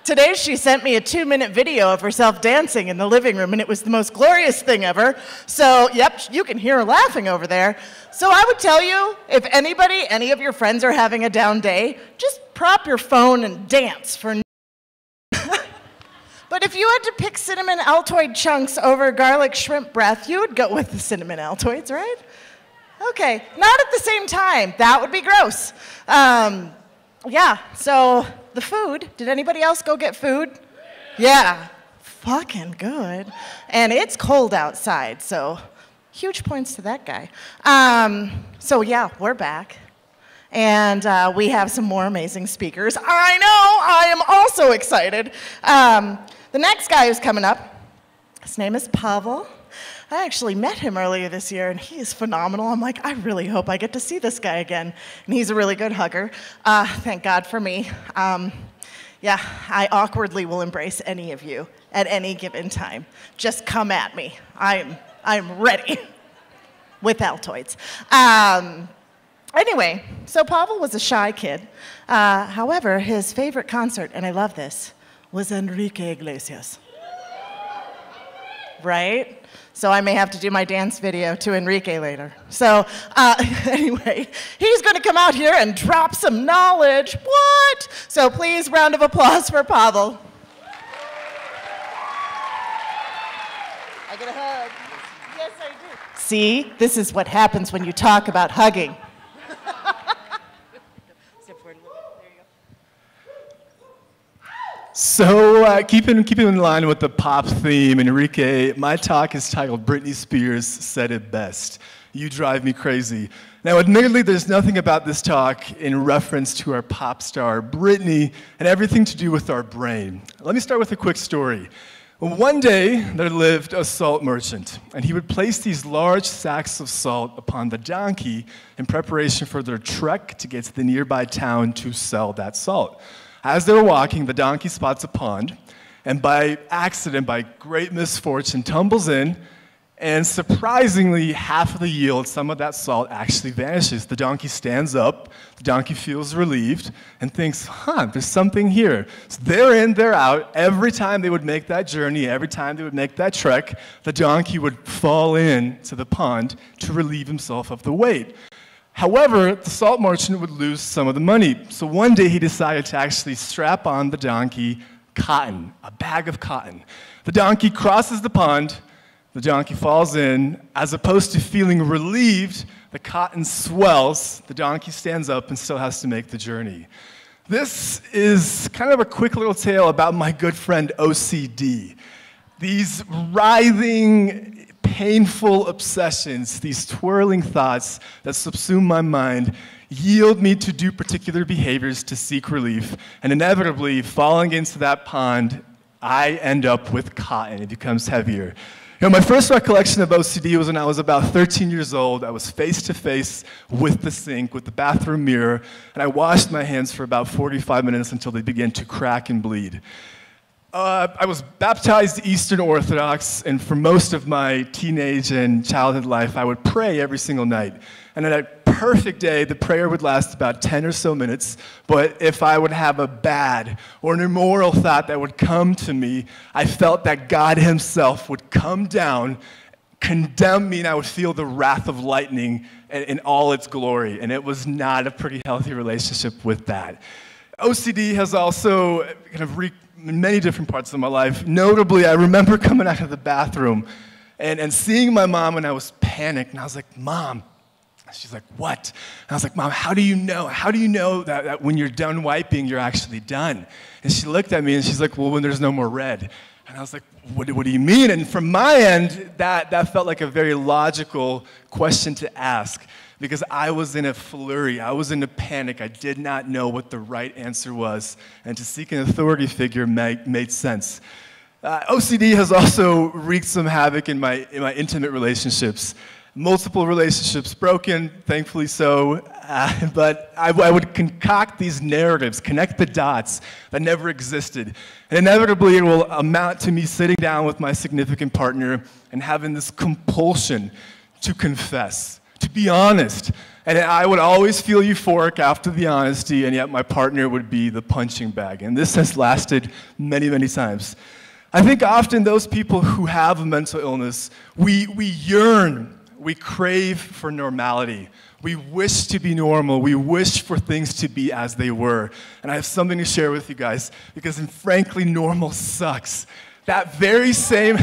Today she sent me a 2-minute video of herself dancing in the living room, and it was the most glorious thing ever. So, yep, you can hear her laughing over there. So I would tell you, if any of your friends are having a down day, just prop your phone and dance for But if you had to pick cinnamon Altoid chunks over garlic shrimp breath, you would go with the cinnamon Altoids, right? Okay, not at the same time. That would be gross. Yeah, so the food, did anybody else go get food? Yeah, fucking good. And it's cold outside, so huge points to that guy. So yeah, we're back. And we have some more amazing speakers. I know, I am also excited. The next guy who's coming up, his name is Pavel. I actually met him earlier this year, and he is phenomenal. I'm like, I really hope I get to see this guy again. And he's a really good hugger. Thank God for me. Yeah, I awkwardly will embrace any of you at any given time. Just come at me. I'm ready with Altoids. Anyway, so Pavel was a shy kid. However, his favorite concert, and I love this, was Enrique Iglesias. Right? So I may have to do my dance video to Enrique later. So anyway, he's going to come out here and drop some knowledge. What? So please, round of applause for Pavel. I get a hug. Yes, I do. See, this is what happens when you talk about hugging. So keeping in line with the pop theme, Enrique, my talk is titled Britney Spears Said It Best. You drive me crazy. Now, admittedly, there's nothing about this talk in reference to our pop star, Britney, and everything to do with our brain. Let me start with a quick story. One day, there lived a salt merchant, and he would place these large sacks of salt upon the donkey in preparation for their trek to get to the nearby town to sell that salt. As they were walking, the donkey spots a pond, and by accident, by great misfortune, tumbles in, and surprisingly, half of the yield, some of that salt, actually vanishes. The donkey stands up, the donkey feels relieved, and thinks, there's something here. So they're in, they're out. Every time they would make that journey, every time they would make that trek, the donkey would fall into the pond to relieve himself of the weight. However, the salt merchant would lose some of the money. So one day he decided to actually strap on the donkey cotton, a bag of cotton. The donkey crosses the pond. The donkey falls in. As opposed to feeling relieved, the cotton swells, the donkey stands up and still has to make the journey. This is kind of a quick little tale about my good friend OCD. These writhing, painful obsessions, these twirling thoughts that subsume my mind, yield me to do particular behaviors to seek relief, and inevitably, falling into that pond, I end up with cotton. It becomes heavier. My first recollection of OCD was when I was about 13 years old. I was face to face with the sink, with the bathroom mirror, and I washed my hands for about 45 minutes until they began to crack and bleed. I was baptized Eastern Orthodox, and for most of my teenage and childhood life, I would pray every single night. And on a perfect day, the prayer would last about 10 or so minutes, but if I would have a bad or an immoral thought that would come to me, I felt that God himself would come down, condemn me, and I would feel the wrath of lightning in all its glory, and it was not a pretty healthy relationship with that. OCD has also kind of wreaked in many different parts of my life. Notably, I remember coming out of the bathroom and seeing my mom when I was panicked, and I was like, Mom. She's like, what? And I was like, Mom, how do you know? How do you know that when you're done wiping, you're actually done? And she looked at me and she's like, well, when there's no more red. And I was like, what do you mean? And from my end, that felt like a very logical question to ask, because I was in a flurry. I was in a panic. I did not know what the right answer was. And to seek an authority figure made sense. OCD has also wreaked some havoc in my intimate relationships. Multiple relationships broken, thankfully so, but I would concoct these narratives, connect the dots that never existed. And inevitably, it will amount to me sitting down with my significant partner and having this compulsion to confess, to be honest. And I would always feel euphoric after the honesty, and yet my partner would be the punching bag. And this has lasted many, many times. I think often those people who have a mental illness, we yearn, we crave for normality. We wish to be normal. We wish for things to be as they were. And I have something to share with you guys, because frankly, normal sucks. That very same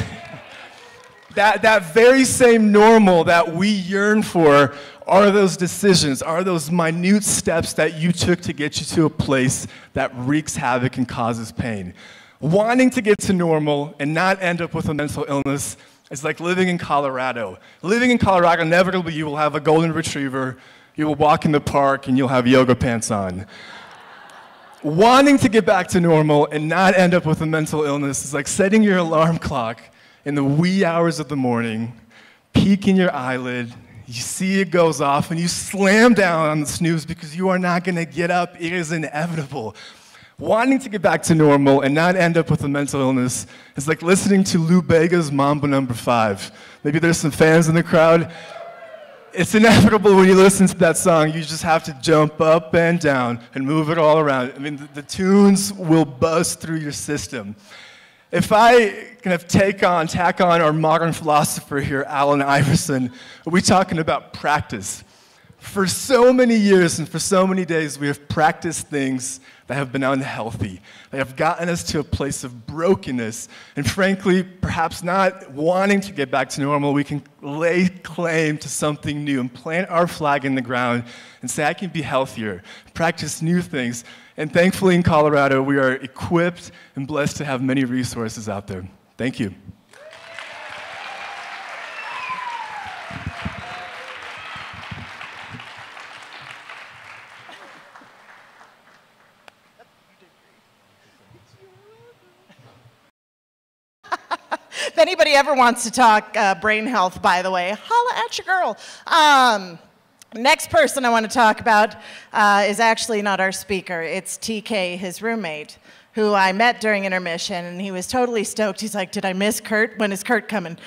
normal that we yearn for are those decisions, are those minute steps that you took to get you to a place that wreaks havoc and causes pain. Wanting to get to normal and not end up with a mental illness, it's like living in Colorado. Living in Colorado, inevitably you will have a golden retriever, you will walk in the park, and you'll have yoga pants on. Wanting to get back to normal and not end up with a mental illness is like setting your alarm clock in the wee hours of the morning, peeking your eyelid, you see it goes off, and you slam down on the snooze because you are not going to get up. It is inevitable. Wanting to get back to normal and not end up with a mental illness is like listening to Lou Bega's Mambo No. 5. Maybe there's some fans in the crowd. It's inevitable when you listen to that song. You just have to jump up and down and move it all around. I mean, the tunes will buzz through your system. If I kind of tack on our modern philosopher here, Allen Iverson, we're talking about practice. For so many years and for so many days, we have practiced things that have been unhealthy. They have gotten us to a place of brokenness. And frankly, perhaps not wanting to get back to normal, we can lay claim to something new and plant our flag in the ground and say, I can be healthier, practice new things. And thankfully in Colorado, we are equipped and blessed to have many resources out there. Thank you. If anybody ever wants to talk brain health, by the way, holla at your girl. Next person I want to talk about is actually not our speaker. It's TK, his roommate, who I met during intermission, and he was totally stoked. He's like, did I miss Kurt? When is Kurt coming?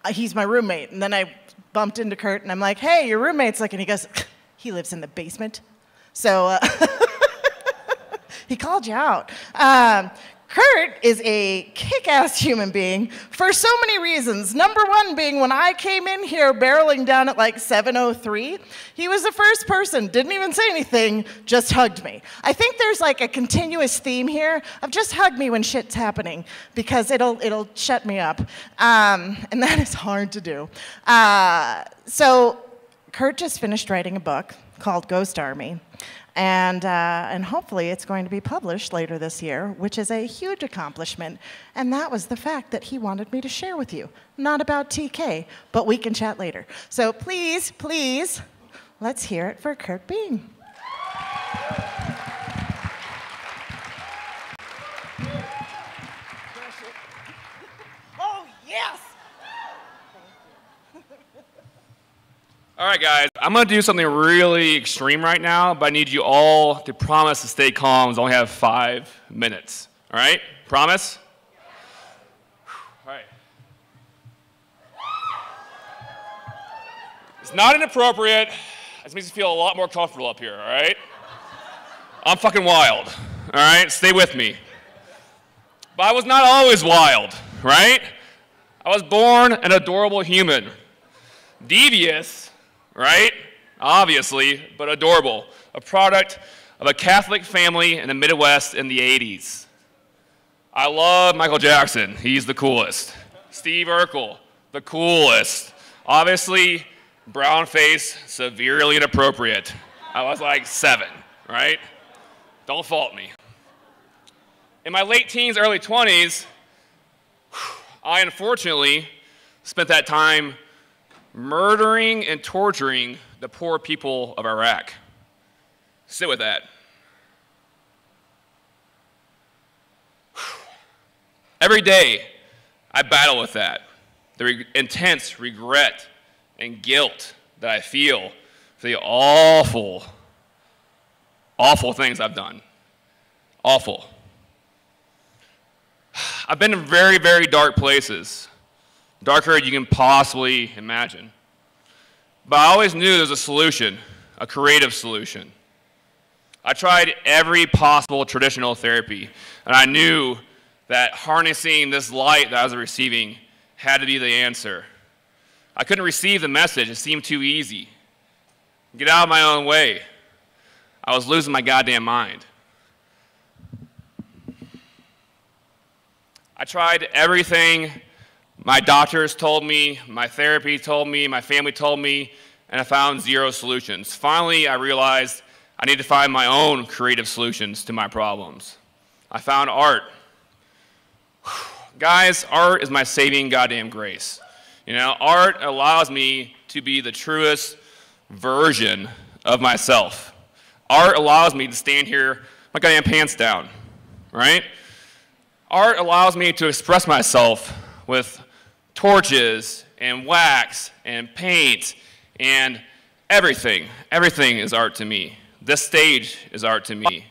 He's my roommate. And then I bumped into Kurt, and I'm like, hey, your roommate's like, and he goes, he lives in the basement. So he called you out. Kurt is a kick-ass human being for so many reasons. Number one being when I came in here barreling down at like 7:03, he was the first person, didn't even say anything, just hugged me. I think there's like a continuous theme here of just hug me when shit's happening because it'll shut me up. And that is hard to do. So Kurt just finished writing a book called Ghost Army. And hopefully it's going to be published later this year, which is a huge accomplishment. And that was the fact that he wanted me to share with you. Not about TK, but we can chat later. So please, please, let's hear it for Kurt Bean. Oh, yes! All right, guys, I'm going to do something really extreme right now, but I need you all to promise to stay calm as I only have 5 minutes. All right? Promise? All right. It's not inappropriate. It just makes me feel a lot more comfortable up here, all right? I'm fucking wild, all right? Stay with me. But I was not always wild, right? I was born an adorable human. Devious, right? Obviously, but adorable. A product of a Catholic family in the Midwest in the 80s. I love Michael Jackson. He's the coolest. Steve Urkel, the coolest. Obviously, brown face, severely inappropriate. I was like 7, right? Don't fault me. In my late teens, early 20s, I unfortunately spent that time murdering and torturing the poor people of Iraq. Sit with that. Every day, I battle with that. The intense regret and guilt that I feel for the awful, awful things I've done. Awful. I've been in very, very dark places. Darker than you can possibly imagine. But I always knew there was a solution, a creative solution. I tried every possible traditional therapy, and I knew that harnessing this light that I was receiving had to be the answer. I couldn't receive the message. It seemed too easy. Get out of my own way. I was losing my goddamn mind. I tried everything my doctors told me, my therapy told me, my family told me, and I found 0 solutions. Finally, I realized I need to find my own creative solutions to my problems. I found art. Guys, art is my saving goddamn grace. You know, art allows me to be the truest version of myself. Art allows me to stand here with my goddamn pants down, right? Art allows me to express myself with torches and wax and paint and everything. Everything is art to me. This stage is art to me.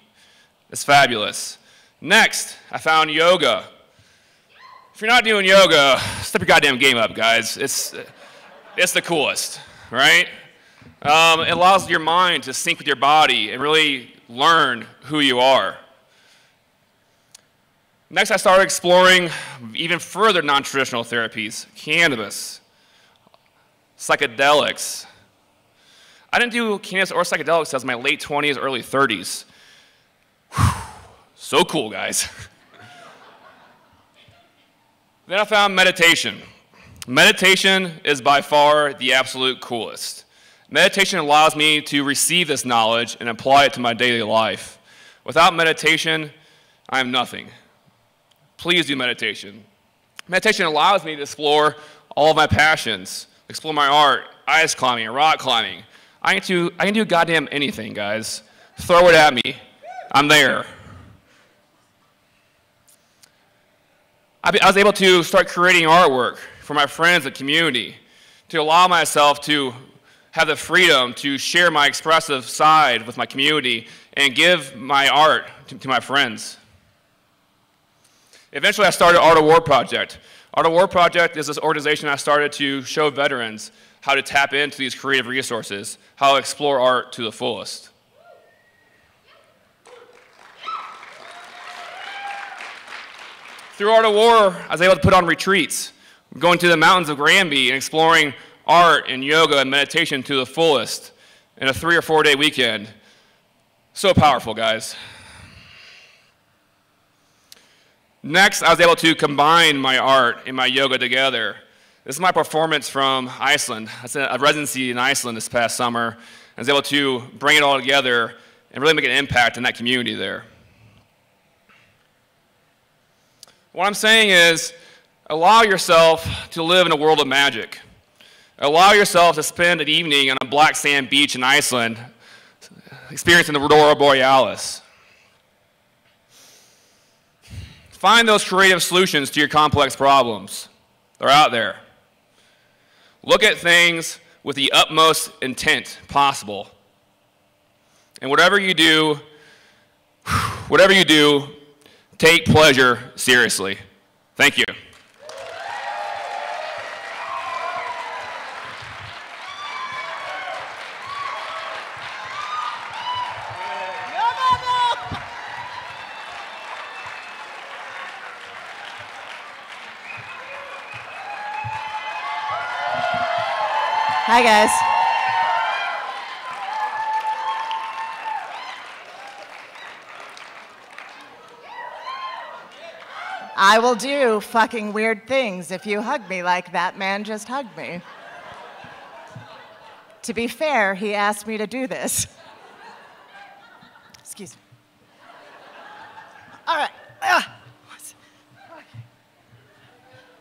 It's fabulous. Next, I found yoga. If you're not doing yoga, step your goddamn game up, guys. It's the coolest, right? It allows your mind to sync with your body and really learn who you are. Next, I started exploring even further non-traditional therapies, cannabis, psychedelics. I didn't do cannabis or psychedelics until my late 20s, early 30s. Whew. So cool, guys. Then I found meditation. Meditation is by far the absolute coolest. Meditation allows me to receive this knowledge and apply it to my daily life. Without meditation, I am nothing. Please do meditation. Meditation allows me to explore all of my passions, explore my art, ice climbing, rock climbing. I can do goddamn anything, guys. Throw it at me. I'm there. I was able to start creating artwork for my friends and community, to allow myself to have the freedom to share my expressive side with my community and give my art to my friends. Eventually, I started Art of War Project. Art of War Project is this organization I started to show veterans how to tap into these creative resources, how to explore art to the fullest. Through Art of War, I was able to put on retreats, going to the mountains of Granby and exploring art and yoga and meditation to the fullest in a 3 or 4 day weekend. So powerful, guys. Next, I was able to combine my art and my yoga together. This is my performance from Iceland. I was a residency in Iceland this past summer. I was able to bring it all together and really make an impact in that community there. What I'm saying is, allow yourself to live in a world of magic. Allow yourself to spend an evening on a black sand beach in Iceland, experiencing the Aurora Borealis. Find those creative solutions to your complex problems. They're out there. Look at things with the utmost intent possible. And whatever you do, take pleasure seriously. Thank you. Hi, guys. I will do fucking weird things if you hug me like that man just hugged me. To be fair, he asked me to do this. Excuse me. All right.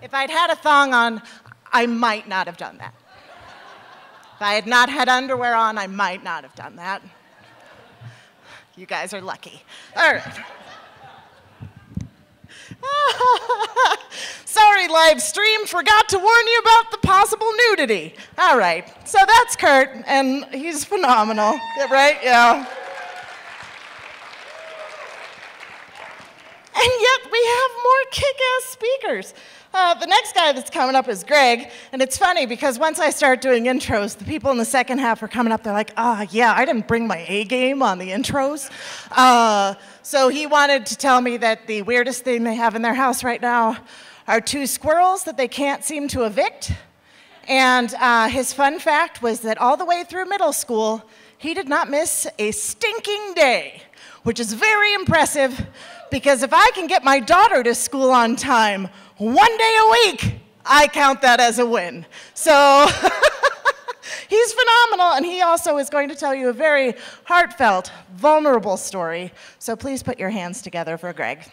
If I'd had a thong on, I might not have done that. If I had not had underwear on, I might not have done that. You guys are lucky. All right. Sorry, Livestream, forgot to warn you about the possible nudity. All right, so that's Kurt, and he's phenomenal, right? Yeah. And yet we have more kick-ass speakers. The next guy that's coming up is Greg, and it's funny because once I start doing intros, the people in the second half are coming up, they're like, yeah, I didn't bring my A game on the intros. So he wanted to tell me that the weirdest thing they have in their house right now are 2 squirrels that they can't seem to evict. And his fun fact was that all the way through middle school, he did not miss a stinking day, which is very impressive because if I can get my daughter to school on time 1 day a week, I count that as a win. So he's phenomenal, and he also is going to tell you a very heartfelt, vulnerable story. So please put your hands together for Greg.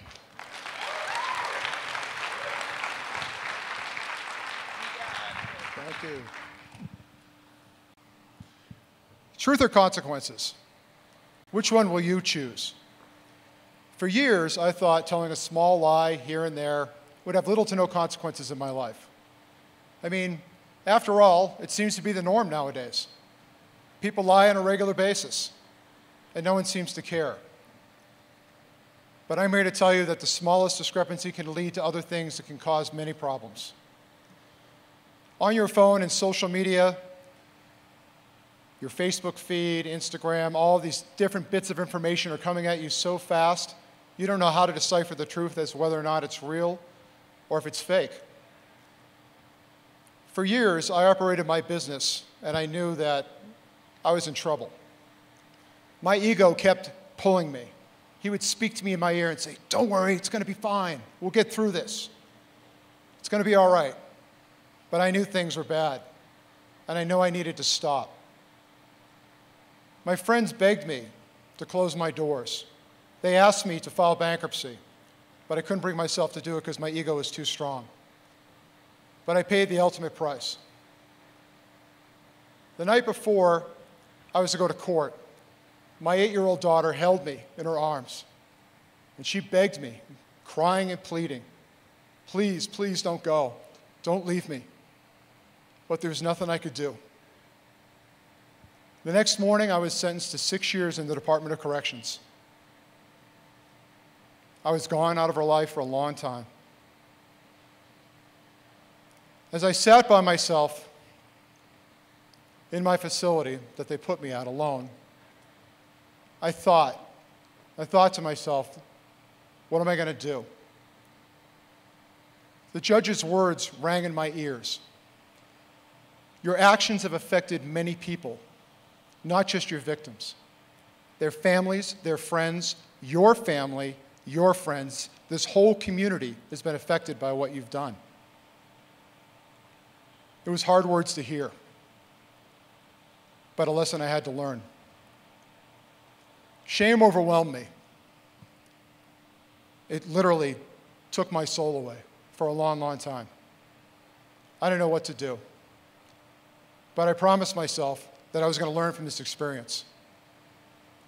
Thank you. Truth or consequences? Which one will you choose? For years, I thought telling a small lie here and there would have little to no consequences in my life. I mean, after all, it seems to be the norm nowadays. People lie on a regular basis, and no one seems to care. But I'm here to tell you that the smallest discrepancy can lead to other things that can cause many problems. On your phone and social media, your Facebook feed, Instagram, all these different bits of information are coming at you so fast, you don't know how to decipher the truth as to whether or not it's real or if it's fake. For years, I operated my business, and I knew that I was in trouble. My ego kept pulling me. He would speak to me in my ear and say, "Don't worry, it's going to be fine. We'll get through this. It's going to be all right." But I knew things were bad, and I knew I needed to stop. My friends begged me to close my doors. They asked me to file bankruptcy, but I couldn't bring myself to do it because my ego was too strong. But I paid the ultimate price. The night before I was to go to court, my 8-year-old daughter held me in her arms, and she begged me, crying and pleading, please, please don't go. Don't leave me. But there's nothing I could do. The next morning, I was sentenced to 6 years in the Department of Corrections. I was gone out of her life for a long time. As I sat by myself in my facility that they put me at alone, I thought to myself, what am I going to do? The judge's words rang in my ears. Your actions have affected many people, not just your victims. Their families, their friends, your family, your friends, this whole community has been affected by what you've done. It was hard words to hear, but a lesson I had to learn. Shame overwhelmed me. It literally took my soul away for a long, long time. I didn't know what to do. But I promised myself that I was going to learn from this experience.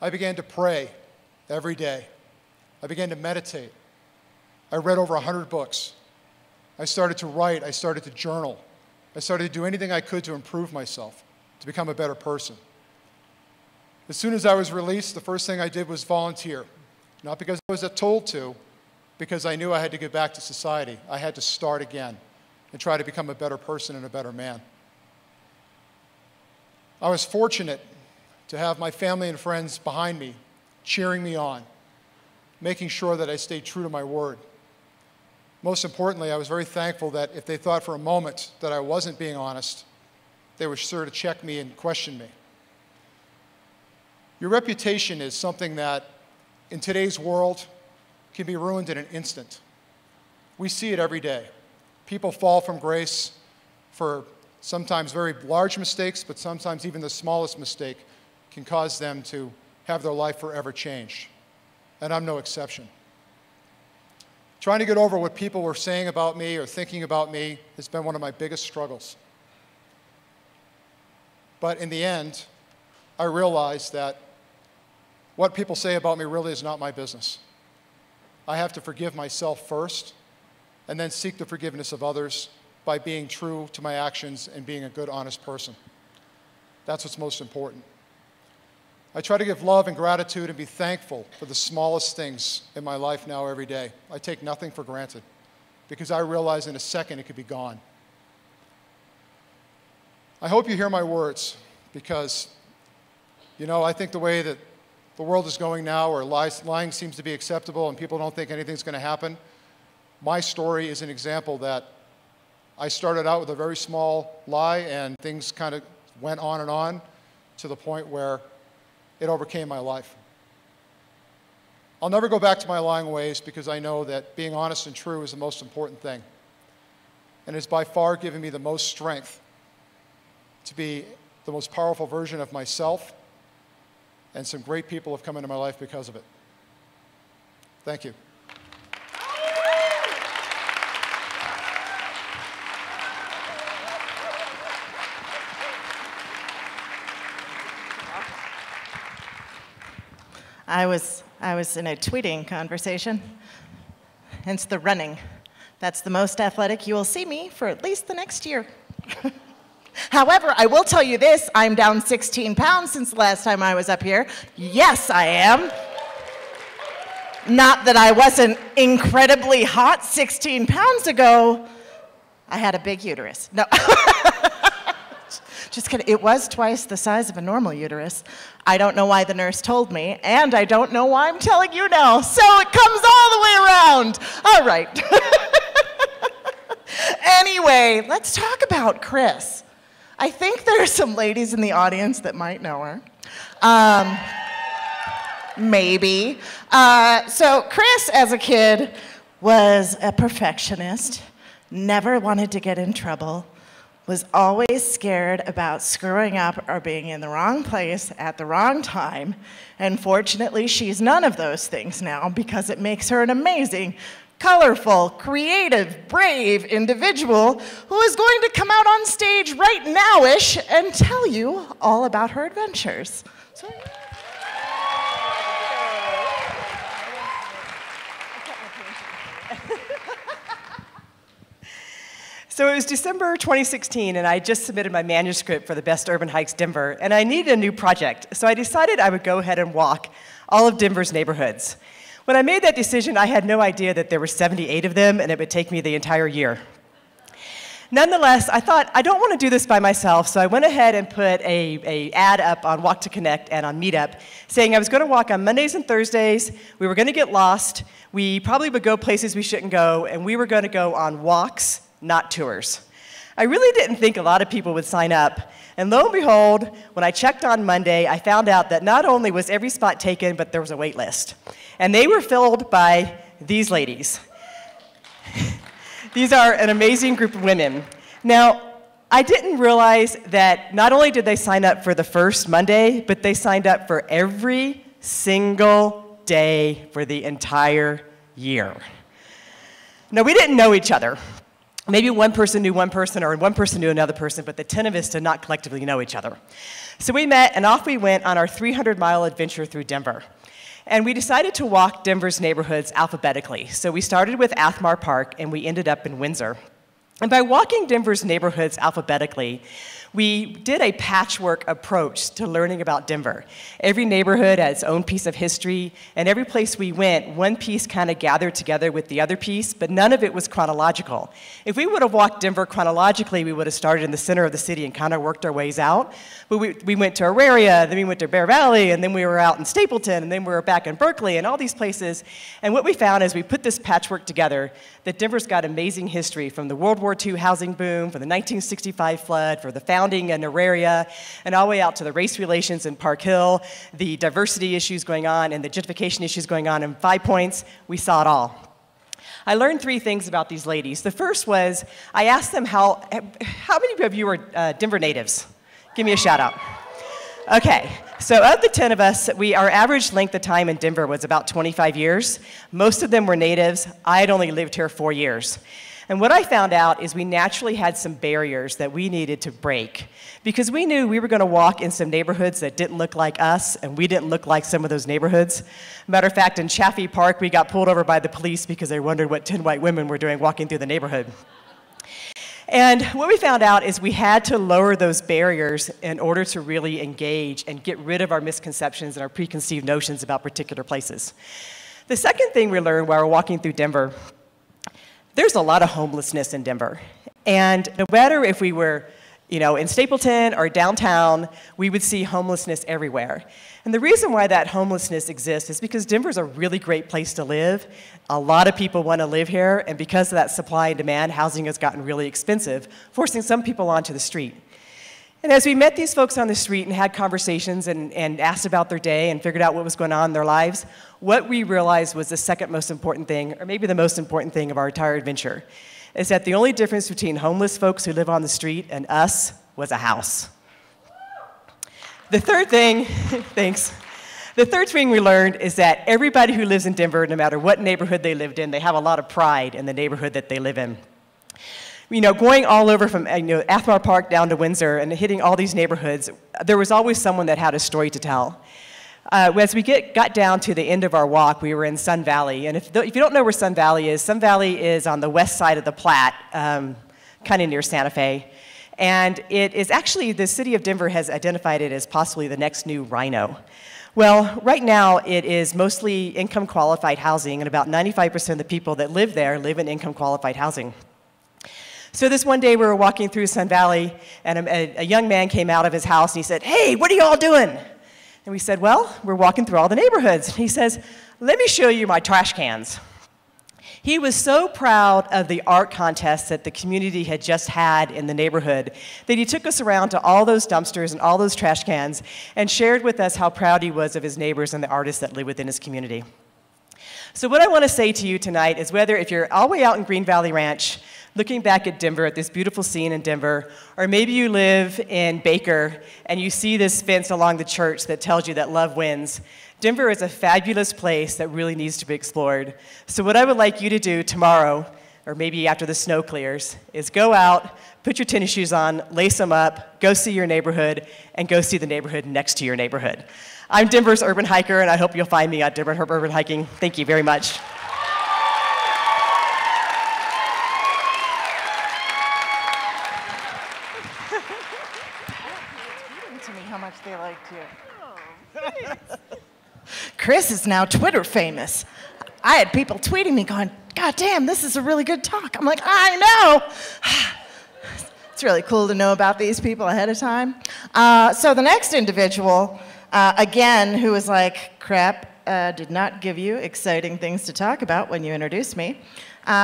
I began to pray every day. I began to meditate. I read over 100 books. I started to write. I started to journal. I started to do anything I could to improve myself, to become a better person. As soon as I was released, the first thing I did was volunteer. Not because I was told to, because I knew I had to get back to society. I had to start again and try to become a better person and a better man. I was fortunate to have my family and friends behind me, cheering me on, making sure that I stayed true to my word. Most importantly, I was very thankful that if they thought for a moment that I wasn't being honest, they were sure to check me and question me. Your reputation is something that, in today's world, can be ruined in an instant. We see it every day. People fall from grace for sometimes very large mistakes, but sometimes even the smallest mistake can cause them to have their life forever changed. And I'm no exception. Trying to get over what people were saying about me or thinking about me has been one of my biggest struggles. But in the end, I realized that what people say about me really is not my business. I have to forgive myself first, and then seek the forgiveness of others by being true to my actions and being a good, honest person. That's what's most important. I try to give love and gratitude and be thankful for the smallest things in my life now every day. I take nothing for granted because I realize in a second it could be gone. I hope you hear my words because, you know, I think the way that the world is going now, where lying seems to be acceptable and people don't think anything's going to happen, my story is an example that I started out with a very small lie and things kind of went on to the point where it overcame my life. I'll never go back to my lying ways because I know that being honest and true is the most important thing. And it's by far given me the most strength to be the most powerful version of myself, and some great people have come into my life because of it. Thank you. I was in a tweeting conversation, hence the running. That's the most athletic you will see me for at least the next year. However, I will tell you this, I'm down 16 pounds since the last time I was up here. Yes, I am. Not that I wasn't incredibly hot 16 pounds ago. I had a big uterus. No. Just kidding. It was twice the size of a normal uterus. I don't know why the nurse told me, and I don't know why I'm telling you now. So it comes all the way around. All right. Anyway, let's talk about Chris. I think there are some ladies in the audience that might know her. Maybe. So Chris, as a kid, was a perfectionist, never wanted to get in trouble, was always scared about screwing up or being in the wrong place at the wrong time. And fortunately, she's none of those things now because it makes her an amazing, colorful, creative, brave individual who is going to come out on stage right now-ish and tell you all about her adventures. So, So it was December 2016, and I just submitted my manuscript for the Best Urban Hikes Denver, and I needed a new project. So I decided I would go ahead and walk all of Denver's neighborhoods. When I made that decision, I had no idea that there were 78 of them, and it would take me the entire year. Nonetheless, I thought, I don't want to do this by myself, so I went ahead and put a ad up on Walk to Connect and on Meetup, saying I was going to walk on Mondays and Thursdays, we were going to get lost, we probably would go places we shouldn't go, and we were going to go on walks, not tours. I really didn't think a lot of people would sign up, and lo and behold, when I checked on Monday, I found out that not only was every spot taken, but there was a wait list. And they were filled by these ladies. These are an amazing group of women. Now, I didn't realize that not only did they sign up for the first Monday, but they signed up for every single day for the entire year. Now, we didn't know each other. Maybe one person knew one person, or one person knew another person, but the 10 of us did not collectively know each other. So we met, and off we went on our 300-mile adventure through Denver. And we decided to walk Denver's neighborhoods alphabetically. So we started with Athmar Park, and we ended up in Windsor. And by walking Denver's neighborhoods alphabetically, we did a patchwork approach to learning about Denver. Every neighborhood had its own piece of history, and every place we went, one piece kind of gathered together with the other piece, but none of it was chronological. If we would have walked Denver chronologically, we would have started in the center of the city and kind of worked our ways out. But we went to Auraria, then we went to Bear Valley, and then we were out in Stapleton, and then we were back in Berkeley, and all these places. And what we found as we put this patchwork together, that Denver's got amazing history, from the World War II housing boom, from the 1965 flood, for the founding in Auraria, and all the way out to the race relations in Park Hill, the diversity issues going on, and the gentrification issues going on in 5 Points. We saw it all. I learned 3 things about these ladies. The first was, I asked them how many of you are Denver natives? Give me a shout out. Okay, so of the 10 of us, our average length of time in Denver was about 25 years. Most of them were natives. I had only lived here 4 years. And what I found out is we naturally had some barriers that we needed to break, because we knew we were going to walk in some neighborhoods that didn't look like us, and we didn't look like some of those neighborhoods. Matter of fact, in Chaffee Park, we got pulled over by the police because they wondered what 10 white women were doing walking through the neighborhood. And what we found out is we had to lower those barriers in order to really engage and get rid of our misconceptions and our preconceived notions about particular places. The second thing we learned while we were walking through Denver, there's a lot of homelessness in Denver. And no matter if we were in Stapleton or downtown, we would see homelessness everywhere. And the reason why that homelessness exists is because Denver's a really great place to live. A lot of people want to live here, and because of that supply and demand, housing has gotten really expensive, forcing some people onto the street. And as we met these folks on the street and had conversations and asked about their day and figured out what was going on in their lives, what we realized was the second most important thing, or maybe the most important thing of our entire adventure, is that the only difference between homeless folks who live on the street and us was a house. The third thing, thanks. The third thing we learned is that everybody who lives in Denver, no matter what neighborhood they lived in, they have a lot of pride in the neighborhood that they live in. Going all over from Athmar Park down to Windsor and hitting all these neighborhoods, there was always someone that had a story to tell. As we got down to the end of our walk, we were in Sun Valley. And if you don't know where Sun Valley is on the west side of the Platte, kind of near Santa Fe. And it is actually, the city of Denver has identified it as possibly the next new Rhino. Well, right now it is mostly income qualified housing, and about 95% of the people that live there live in income qualified housing. So this one day we were walking through Sun Valley, and a young man came out of his house and he said, "Hey, what are you all doing?" And we said, "Well, we're walking through all the neighborhoods." And he says, "Let me show you my trash cans." He was so proud of the art contest that the community had just had in the neighborhood that he took us around to all those dumpsters and all those trash cans and shared with us how proud he was of his neighbors and the artists that live within his community. So what I want to say to you tonight is, whether if you're all the way out in Green Valley Ranch, looking back at Denver, at this beautiful scene in Denver, or maybe you live in Baker and you see this fence along the church that tells you that love wins, Denver is a fabulous place that really needs to be explored. So what I would like you to do tomorrow, or maybe after the snow clears, is go out, put your tennis shoes on, lace them up, go see your neighborhood, and go see the neighborhood next to your neighborhood. I'm Denver's urban hiker, and I hope you'll find me at Denver Urban Hiking. Thank you very much. they liked you. Chris is now Twitter famous. I had people tweeting me going, God damn, this is a really good talk. I'm like, I know. It's really cool to know about these people ahead of time. So the next individual, again, who was like, crap, did not give you exciting things to talk about when you introduced me,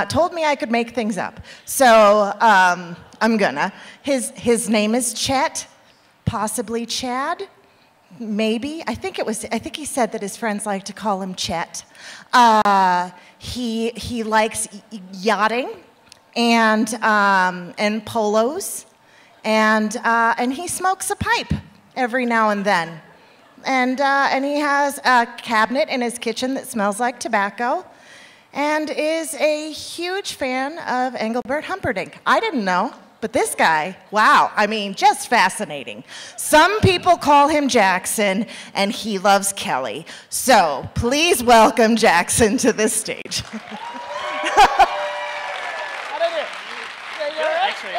told me I could make things up. So I'm gonna. His name is Chet, possibly Chad, maybe. I think he said that his friends like to call him Chet. He likes yachting and polos, and he smokes a pipe every now and then. And he has a cabinet in his kitchen that smells like tobacco, and is a huge fan of Engelbert Humperdinck. I didn't know, but this guy, wow, I mean, just fascinating. Some people call him Jackson, and he loves Kelly. So please welcome Jackson to this stage.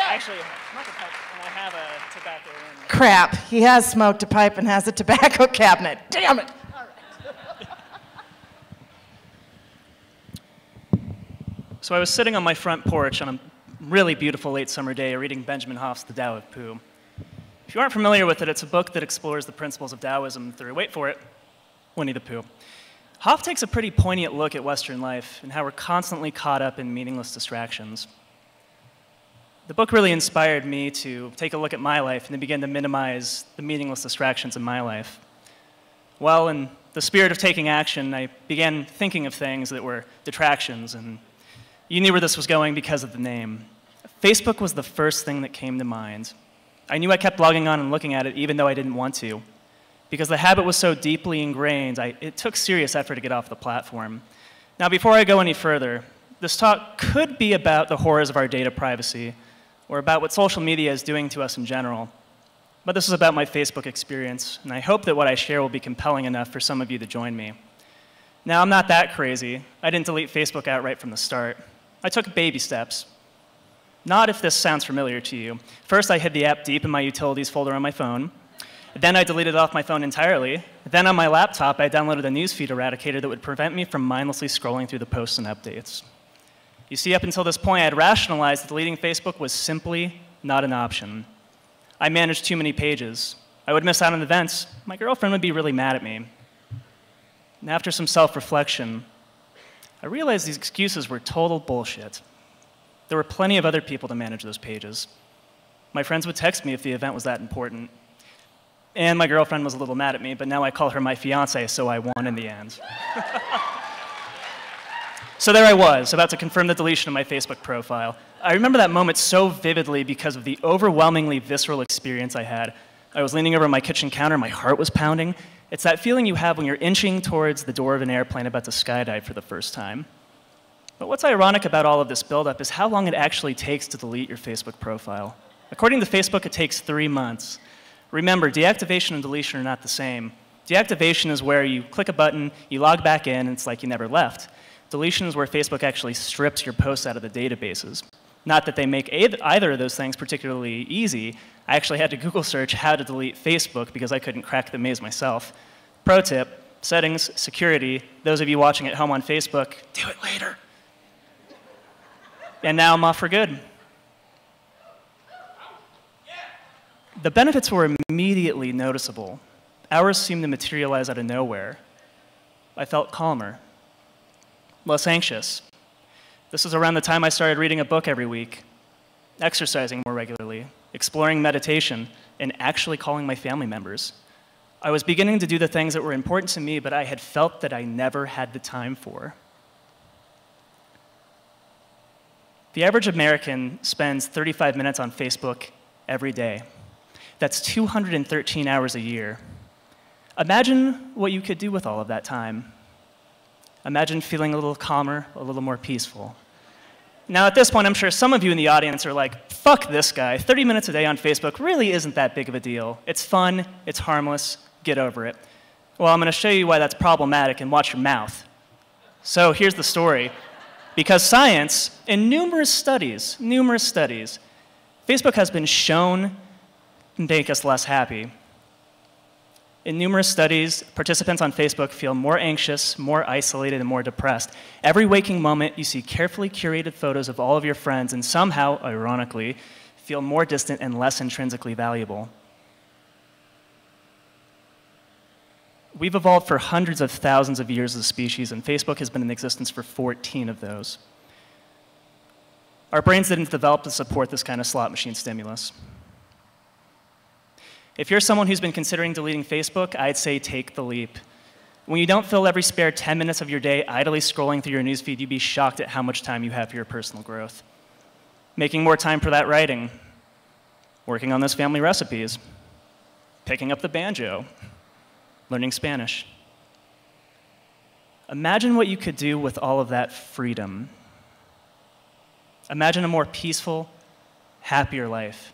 Actually, and I have a tobacco in. Crap, he has smoked a pipe and has a tobacco cabinet. Damn it. So I was sitting on my front porch on a really beautiful late summer day reading Benjamin Hoff's The Tao of Pooh. If you aren't familiar with it, it's a book that explores the principles of Taoism through, wait for it, Winnie the Pooh. Hoff takes a pretty poignant look at Western life and how we're constantly caught up in meaningless distractions. The book really inspired me to take a look at my life and to begin to minimize the meaningless distractions in my life. Well, in the spirit of taking action, I began thinking of things that were detractions, and you knew where this was going because of the name. Facebook was the first thing that came to mind. I knew I kept logging on and looking at it even though I didn't want to, because the habit was so deeply ingrained, it took serious effort to get off the platform. Now, before I go any further, this talk could be about the horrors of our data privacy, or about what social media is doing to us in general. But this is about my Facebook experience, and I hope that what I share will be compelling enough for some of you to join me. Now, I'm not that crazy. I didn't delete Facebook outright from the start. I took baby steps. Not if this sounds familiar to you. First, I hid the app deep in my utilities folder on my phone. Then I deleted it off my phone entirely. Then on my laptop, I downloaded a newsfeed eradicator that would prevent me from mindlessly scrolling through the posts and updates. You see, up until this point, I had rationalized that deleting Facebook was simply not an option. I managed too many pages. I would miss out on events. My girlfriend would be really mad at me. And after some self-reflection, I realized these excuses were total bullshit. There were plenty of other people to manage those pages. My friends would text me if the event was that important. And my girlfriend was a little mad at me, but now I call her my fiance, so I won in the end. So there I was, about to confirm the deletion of my Facebook profile. I remember that moment so vividly because of the overwhelmingly visceral experience I had. I was leaning over my kitchen counter, my heart was pounding. It's that feeling you have when you're inching towards the door of an airplane about to skydive for the first time. But what's ironic about all of this buildup is how long it actually takes to delete your Facebook profile. According to Facebook, it takes 3 months. Remember, deactivation and deletion are not the same. Deactivation is where you click a button, you log back in, and it's like you never left. Deletion is where Facebook actually strips your posts out of the databases. Not that they make either of those things particularly easy. I actually had to Google search how to delete Facebook because I couldn't crack the maze myself. Pro tip, settings, security, those of you watching at home on Facebook, do it later. And now I'm off for good. The benefits were immediately noticeable. Hours seemed to materialize out of nowhere. I felt calmer, less anxious. This was around the time I started reading a book every week, exercising more regularly, exploring meditation, and actually calling my family members. I was beginning to do the things that were important to me, but I had felt that I never had the time for. The average American spends 35 minutes on Facebook every day. That's 213 hours a year. Imagine what you could do with all of that time. Imagine feeling a little calmer, a little more peaceful. Now, at this point, I'm sure some of you in the audience are like, fuck this guy. 30 minutes a day on Facebook really isn't that big of a deal. It's fun, it's harmless, get over it. Well, I'm going to show you why that's problematic, and watch your mouth. So here's the story. Because science, in numerous studies, Facebook has been shown to make us less happy. In numerous studies, participants on Facebook feel more anxious, more isolated, and more depressed. Every waking moment, you see carefully curated photos of all of your friends and somehow, ironically, feel more distant and less intrinsically valuable. We've evolved for hundreds of thousands of years as a species, and Facebook has been in existence for 14 of those. Our brains didn't develop to support this kind of slot machine stimulus. If you're someone who's been considering deleting Facebook, I'd say take the leap. When you don't fill every spare 10 minutes of your day idly scrolling through your newsfeed, you'd be shocked at how much time you have for your personal growth. Making more time for that writing, working on those family recipes, picking up the banjo, learning Spanish. Imagine what you could do with all of that freedom. Imagine a more peaceful, happier life.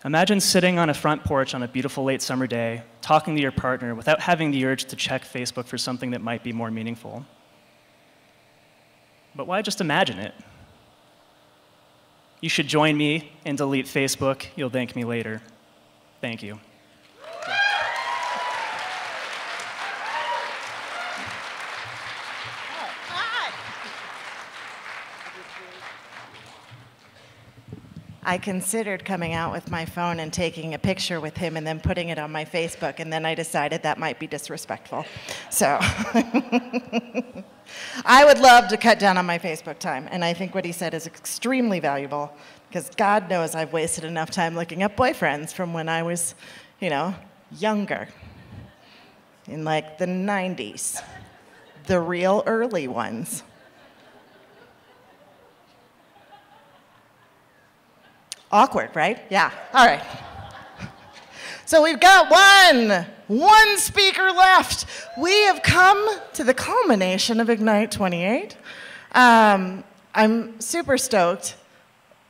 Imagine sitting on a front porch on a beautiful late summer day, talking to your partner without having the urge to check Facebook for something that might be more meaningful. But why just imagine it? You should join me and delete Facebook. You'll thank me later. Thank you. I considered coming out with my phone and taking a picture with him and then putting it on my Facebook, and then I decided that might be disrespectful. So I would love to cut down on my Facebook time, and I think what he said is extremely valuable, because God knows I've wasted enough time looking up boyfriends from when I was, younger, in like the 90s, the real early ones. Awkward, right? Yeah, all right. So we've got one speaker left. We have come to the culmination of Ignite 28. I'm super stoked,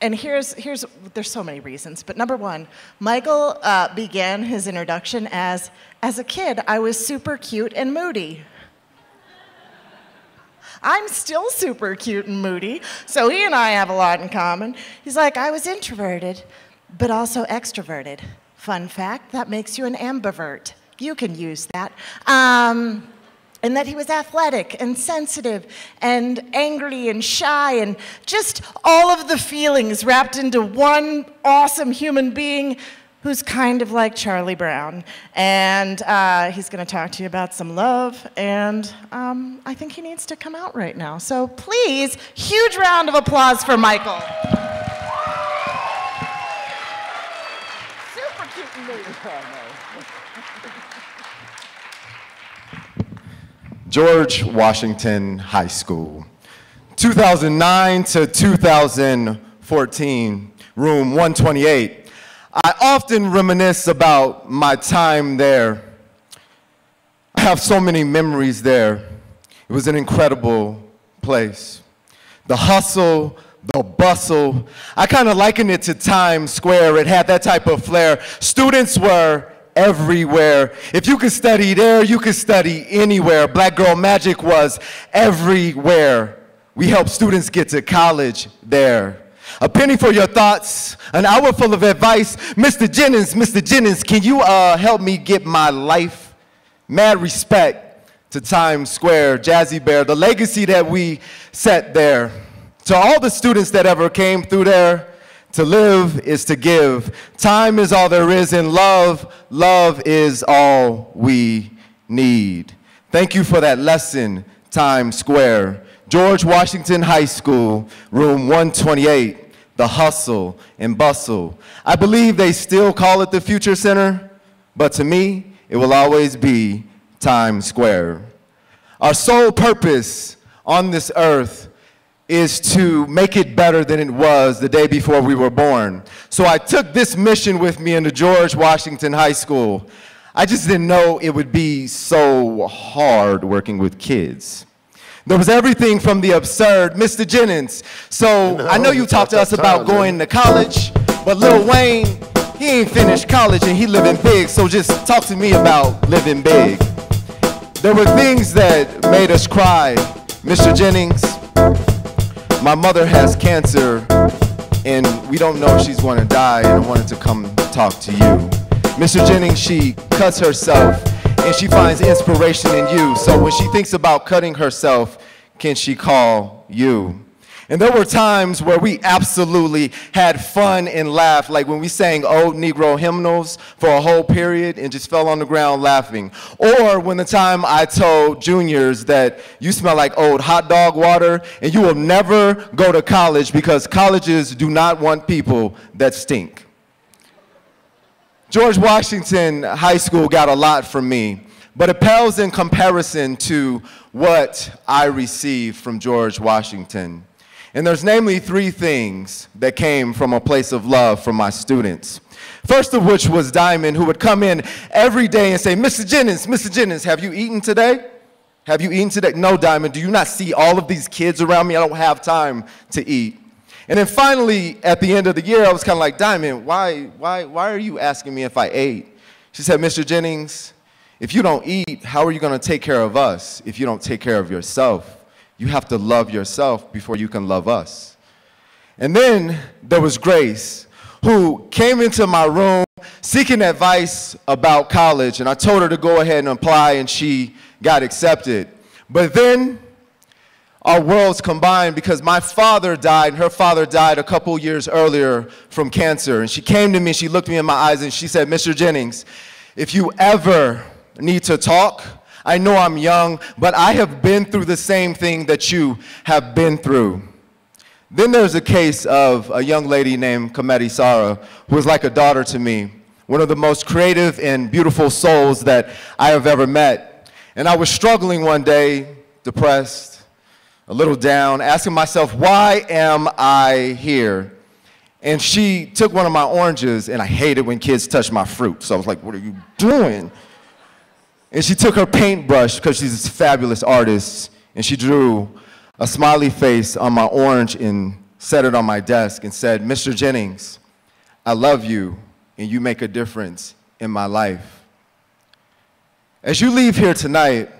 and there's so many reasons, but number one, Michael began his introduction as a kid, I was super cute and moody. I'm still super cute and moody, so he and I have a lot in common. He's like, I was introverted, but also extroverted. Fun fact, that makes you an ambivert. You can use that. And that he was athletic and sensitive and angry and shy and just all of the feelings wrapped into one awesome human being who's kind of like Charlie Brown. And he's gonna talk to you about some love, and I think he needs to come out right now. So please, huge round of applause for Michael. Super cute and moody. George Washington High School, 2009 to 2014, room 128. I often reminisce about my time there. I have so many memories there. It was an incredible place. The hustle, the bustle, I kind of liken it to Times Square. It had that type of flair. Students were everywhere. If you could study there, you could study anywhere. Black Girl Magic was everywhere. We helped students get to college there. A penny for your thoughts, an hour full of advice. Mr. Jennings, can you help me get my life? Mad respect to Times Square, Jazzy Bear, the legacy that we set there. To all the students that ever came through there, to live is to give. Time is all there is, and love is all we need. Thank you for that lesson, Times Square. George Washington High School, room 128. The hustle and bustle. I believe they still call it the Future Center, but to me, it will always be Times Square. Our sole purpose on this earth is to make it better than it was the day before we were born. So I took this mission with me into George Washington High School. I just didn't know it would be so hard working with kids. There was everything from the absurd, Mr. Jennings. So I know you talked to us about going to college, but Lil Wayne, he ain't finished college and he living big, so just talk to me about living big. There were things that made us cry, Mr. Jennings. My mother has cancer and we don't know if she's going to die, and I wanted to come talk to you. Mr. Jennings, she cuts herself and she finds inspiration in you. So when she thinks about cutting herself, can she call you? And there were times where we absolutely had fun and laughed, like when we sang old Negro hymnals for a whole period and just fell on the ground laughing. Or when the time I told juniors that you smell like old hot dog water and you will never go to college because colleges do not want people that stink. George Washington High School got a lot from me, but it pales in comparison to what I received from George Washington. And there's namely three things that came from a place of love from my students. First of which was Diamond, who would come in every day and say, Mr. Jennings, have you eaten today? Have you eaten today? No, Diamond, do you not see all of these kids around me? I don't have time to eat. And then finally, at the end of the year, I was kind of like, Diamond, why are you asking me if I ate? She said, Mr. Jennings, if you don't eat, how are you going to take care of us if you don't take care of yourself? You have to love yourself before you can love us. And then there was Grace, who came into my room seeking advice about college, and I told her to go ahead and apply, and she got accepted. But then our worlds combined because my father died, and her father died a couple years earlier from cancer. And she came to me, she looked me in my eyes, and she said, Mr. Jennings, if you ever need to talk, I know I'm young, but I have been through the same thing that you have been through. Then there's a case of a young lady named Kameti Sara, who was like a daughter to me, one of the most creative and beautiful souls that I have ever met. And I was struggling one day, depressed, a little down, asking myself, why am I here? And she took one of my oranges, and I hated when kids touch my fruit, so I was like, what are you doing? And she took her paintbrush, because she's this fabulous artist, and she drew a smiley face on my orange and set it on my desk and said, Mr. Jennings, I love you, and you make a difference in my life. As you leave here tonight,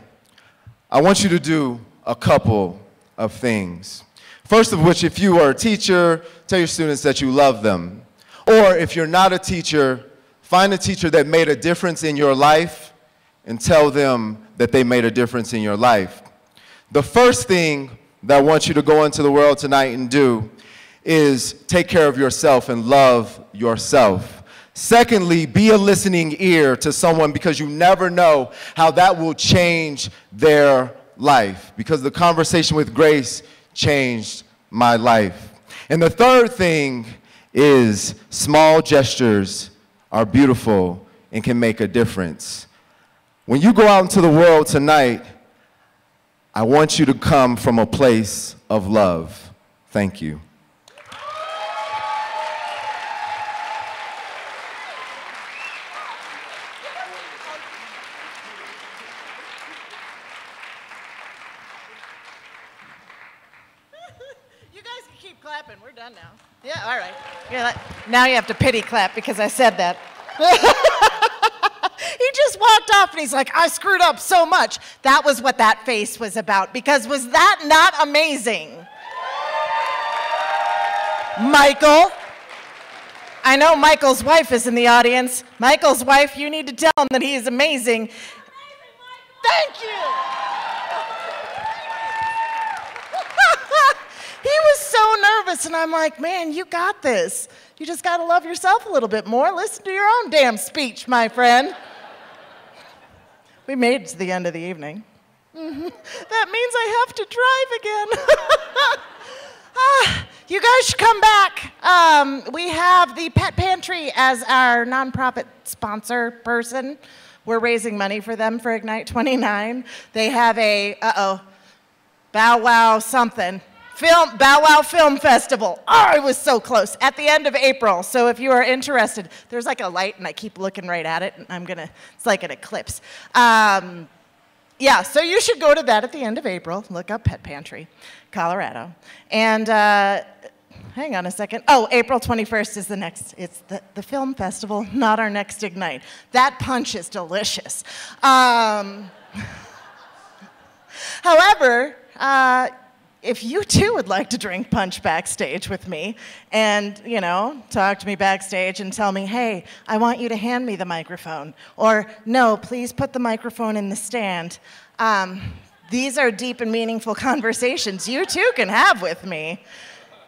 I want you to do a couple of things. First of which, if you are a teacher, tell your students that you love them. Or if you're not a teacher, find a teacher that made a difference in your life and tell them that they made a difference in your life. The first thing that I want you to go into the world tonight and do is take care of yourself and love yourself. Secondly, be a listening ear to someone because you never know how that will change their life. Because the conversation with Grace changed my life. And the third thing is small gestures are beautiful and can make a difference. When you go out into the world tonight, I want you to come from a place of love. Thank you. You guys can keep clapping. We're done now. Yeah, all right. Yeah, now you have to pity clap because I said that. He just walked off and he's like, I screwed up so much. That was what that face was about, because was that not amazing? Michael. I know Michael's wife is in the audience. Michael's wife, you need to tell him that he is amazing. Thank you. He was so nervous, and I'm like, man, you got this. You just got to love yourself a little bit more. Listen to your own damn speech, my friend. We made it to the end of the evening. That means I have to drive again. You guys should come back. We have the Pet Pantry as our nonprofit sponsor person. We're raising money for them for Ignite 29. They have a, Bow Wow something. Bow Wow Film Festival. Oh, it was so close. At the end of April. So if you are interested, there's like a light and I keep looking right at it and it's like an eclipse. Yeah, so you should go to that at the end of April. Look up Pet Pantry, Colorado. And hang on a second. Oh, April 21st is the next. It's the film festival, not our next Ignite. That punch is delicious. However, if you too would like to drink punch backstage with me and, you know, talk to me backstage and tell me, hey, I want you to hand me the microphone, or no, please put the microphone in the stand. These are deep and meaningful conversations you too can have with me.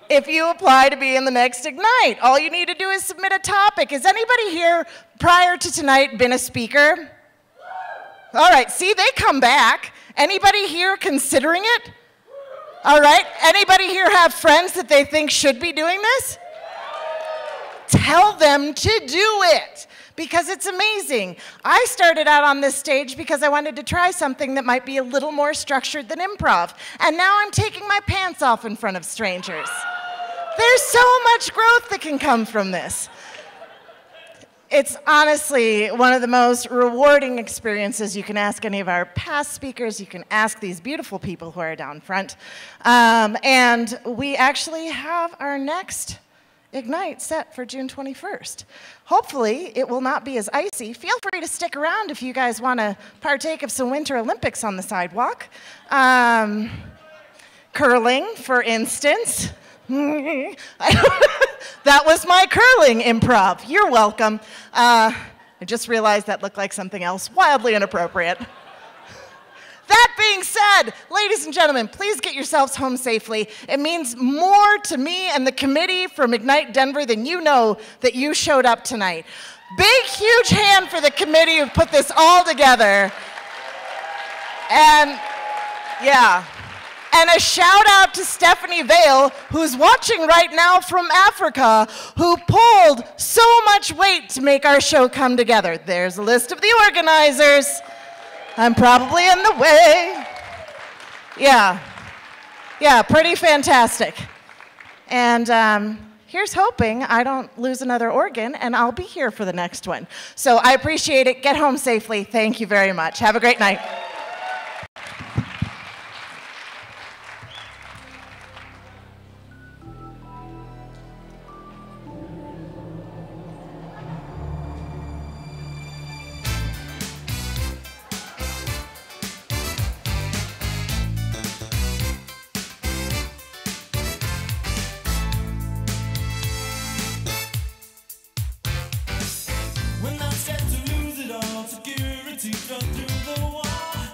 If you apply to be in the next Ignite, all you need to do is submit a topic. Has anybody here prior to tonight been a speaker? All right, see, they come back. Anybody here considering it? All right, anybody here have friends that they think should be doing this? Tell them to do it, because it's amazing. I started out on this stage because I wanted to try something that might be a little more structured than improv, and now I'm taking my pants off in front of strangers. There's so much growth that can come from this. It's honestly one of the most rewarding experiences. You can ask any of our past speakers, you can ask these beautiful people who are down front. And we actually have our next Ignite set for June 21st. Hopefully, it will not be as icy. Feel free to stick around if you guys want to partake of some Winter Olympics on the sidewalk. Curling, for instance. That was my curling improv. You're welcome. I just realized that looked like something else wildly inappropriate. That being said, ladies and gentlemen, please get yourselves home safely. It means more to me and the committee from Ignite Denver than you know that you showed up tonight. Big, huge hand for the committee who put this all together. And yeah. And a shout out to Stephanie Vale, who's watching right now from Africa, who pulled so much weight to make our show come together. There's a list of the organizers. I'm probably in the way. Yeah, pretty fantastic. And here's hoping I don't lose another organ and I'll be here for the next one. So I appreciate it. Get home safely. Thank you very much. Have a great night. When I said to lose it all, security cut through the wall.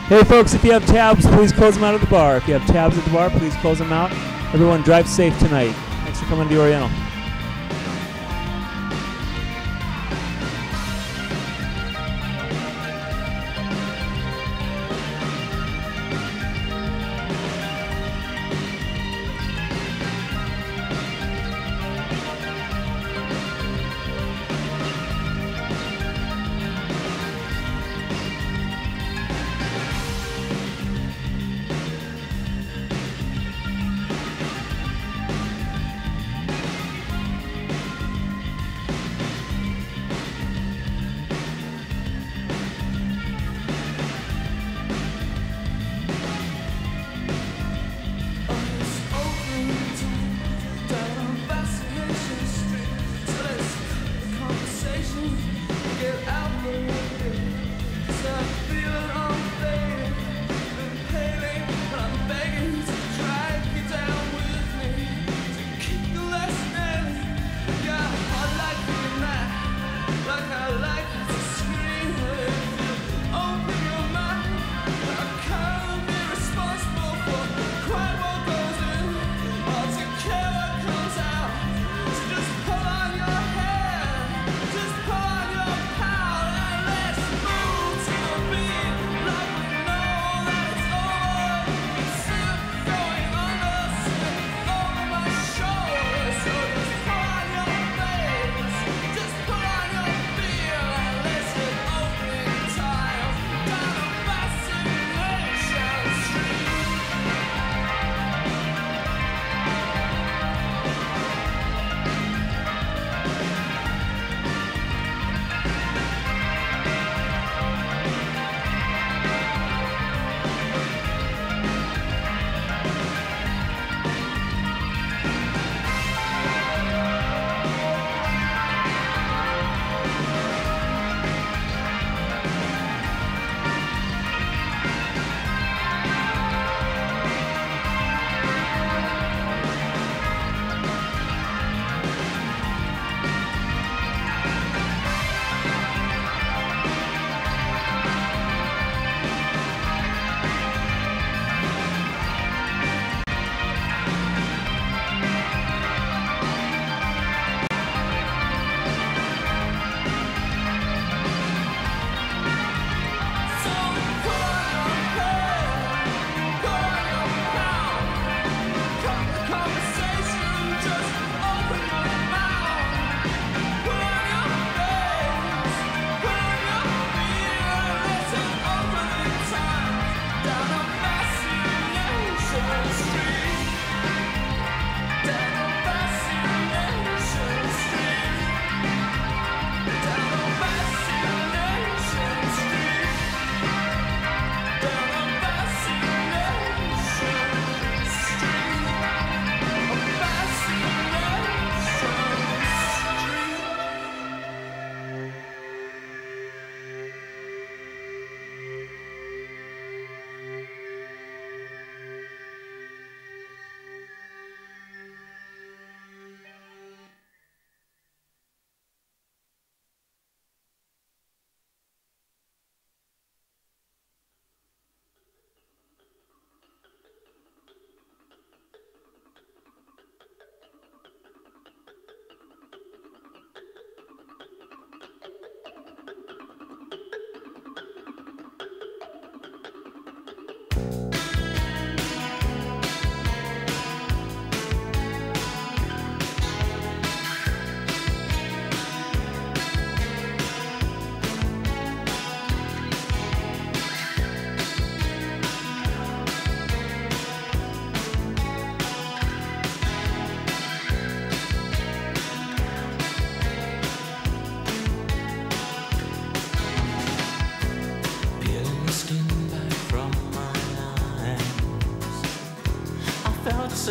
Hey folks, if you have tabs, please close them out at the bar. If you have tabs at the bar, please close them out. Everyone drive safe tonight. Thanks for coming to the Oriental.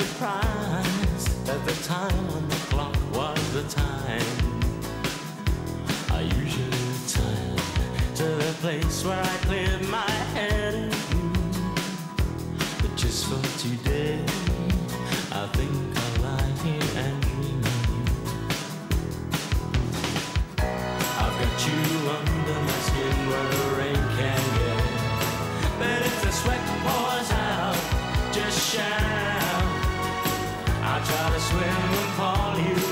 surprised at the time on the clock was the time I usually return to the place where I cleared my head and but just for today I think I'll lie here and dream of you. I've got you under my skin where the rain can get, but if swim and call you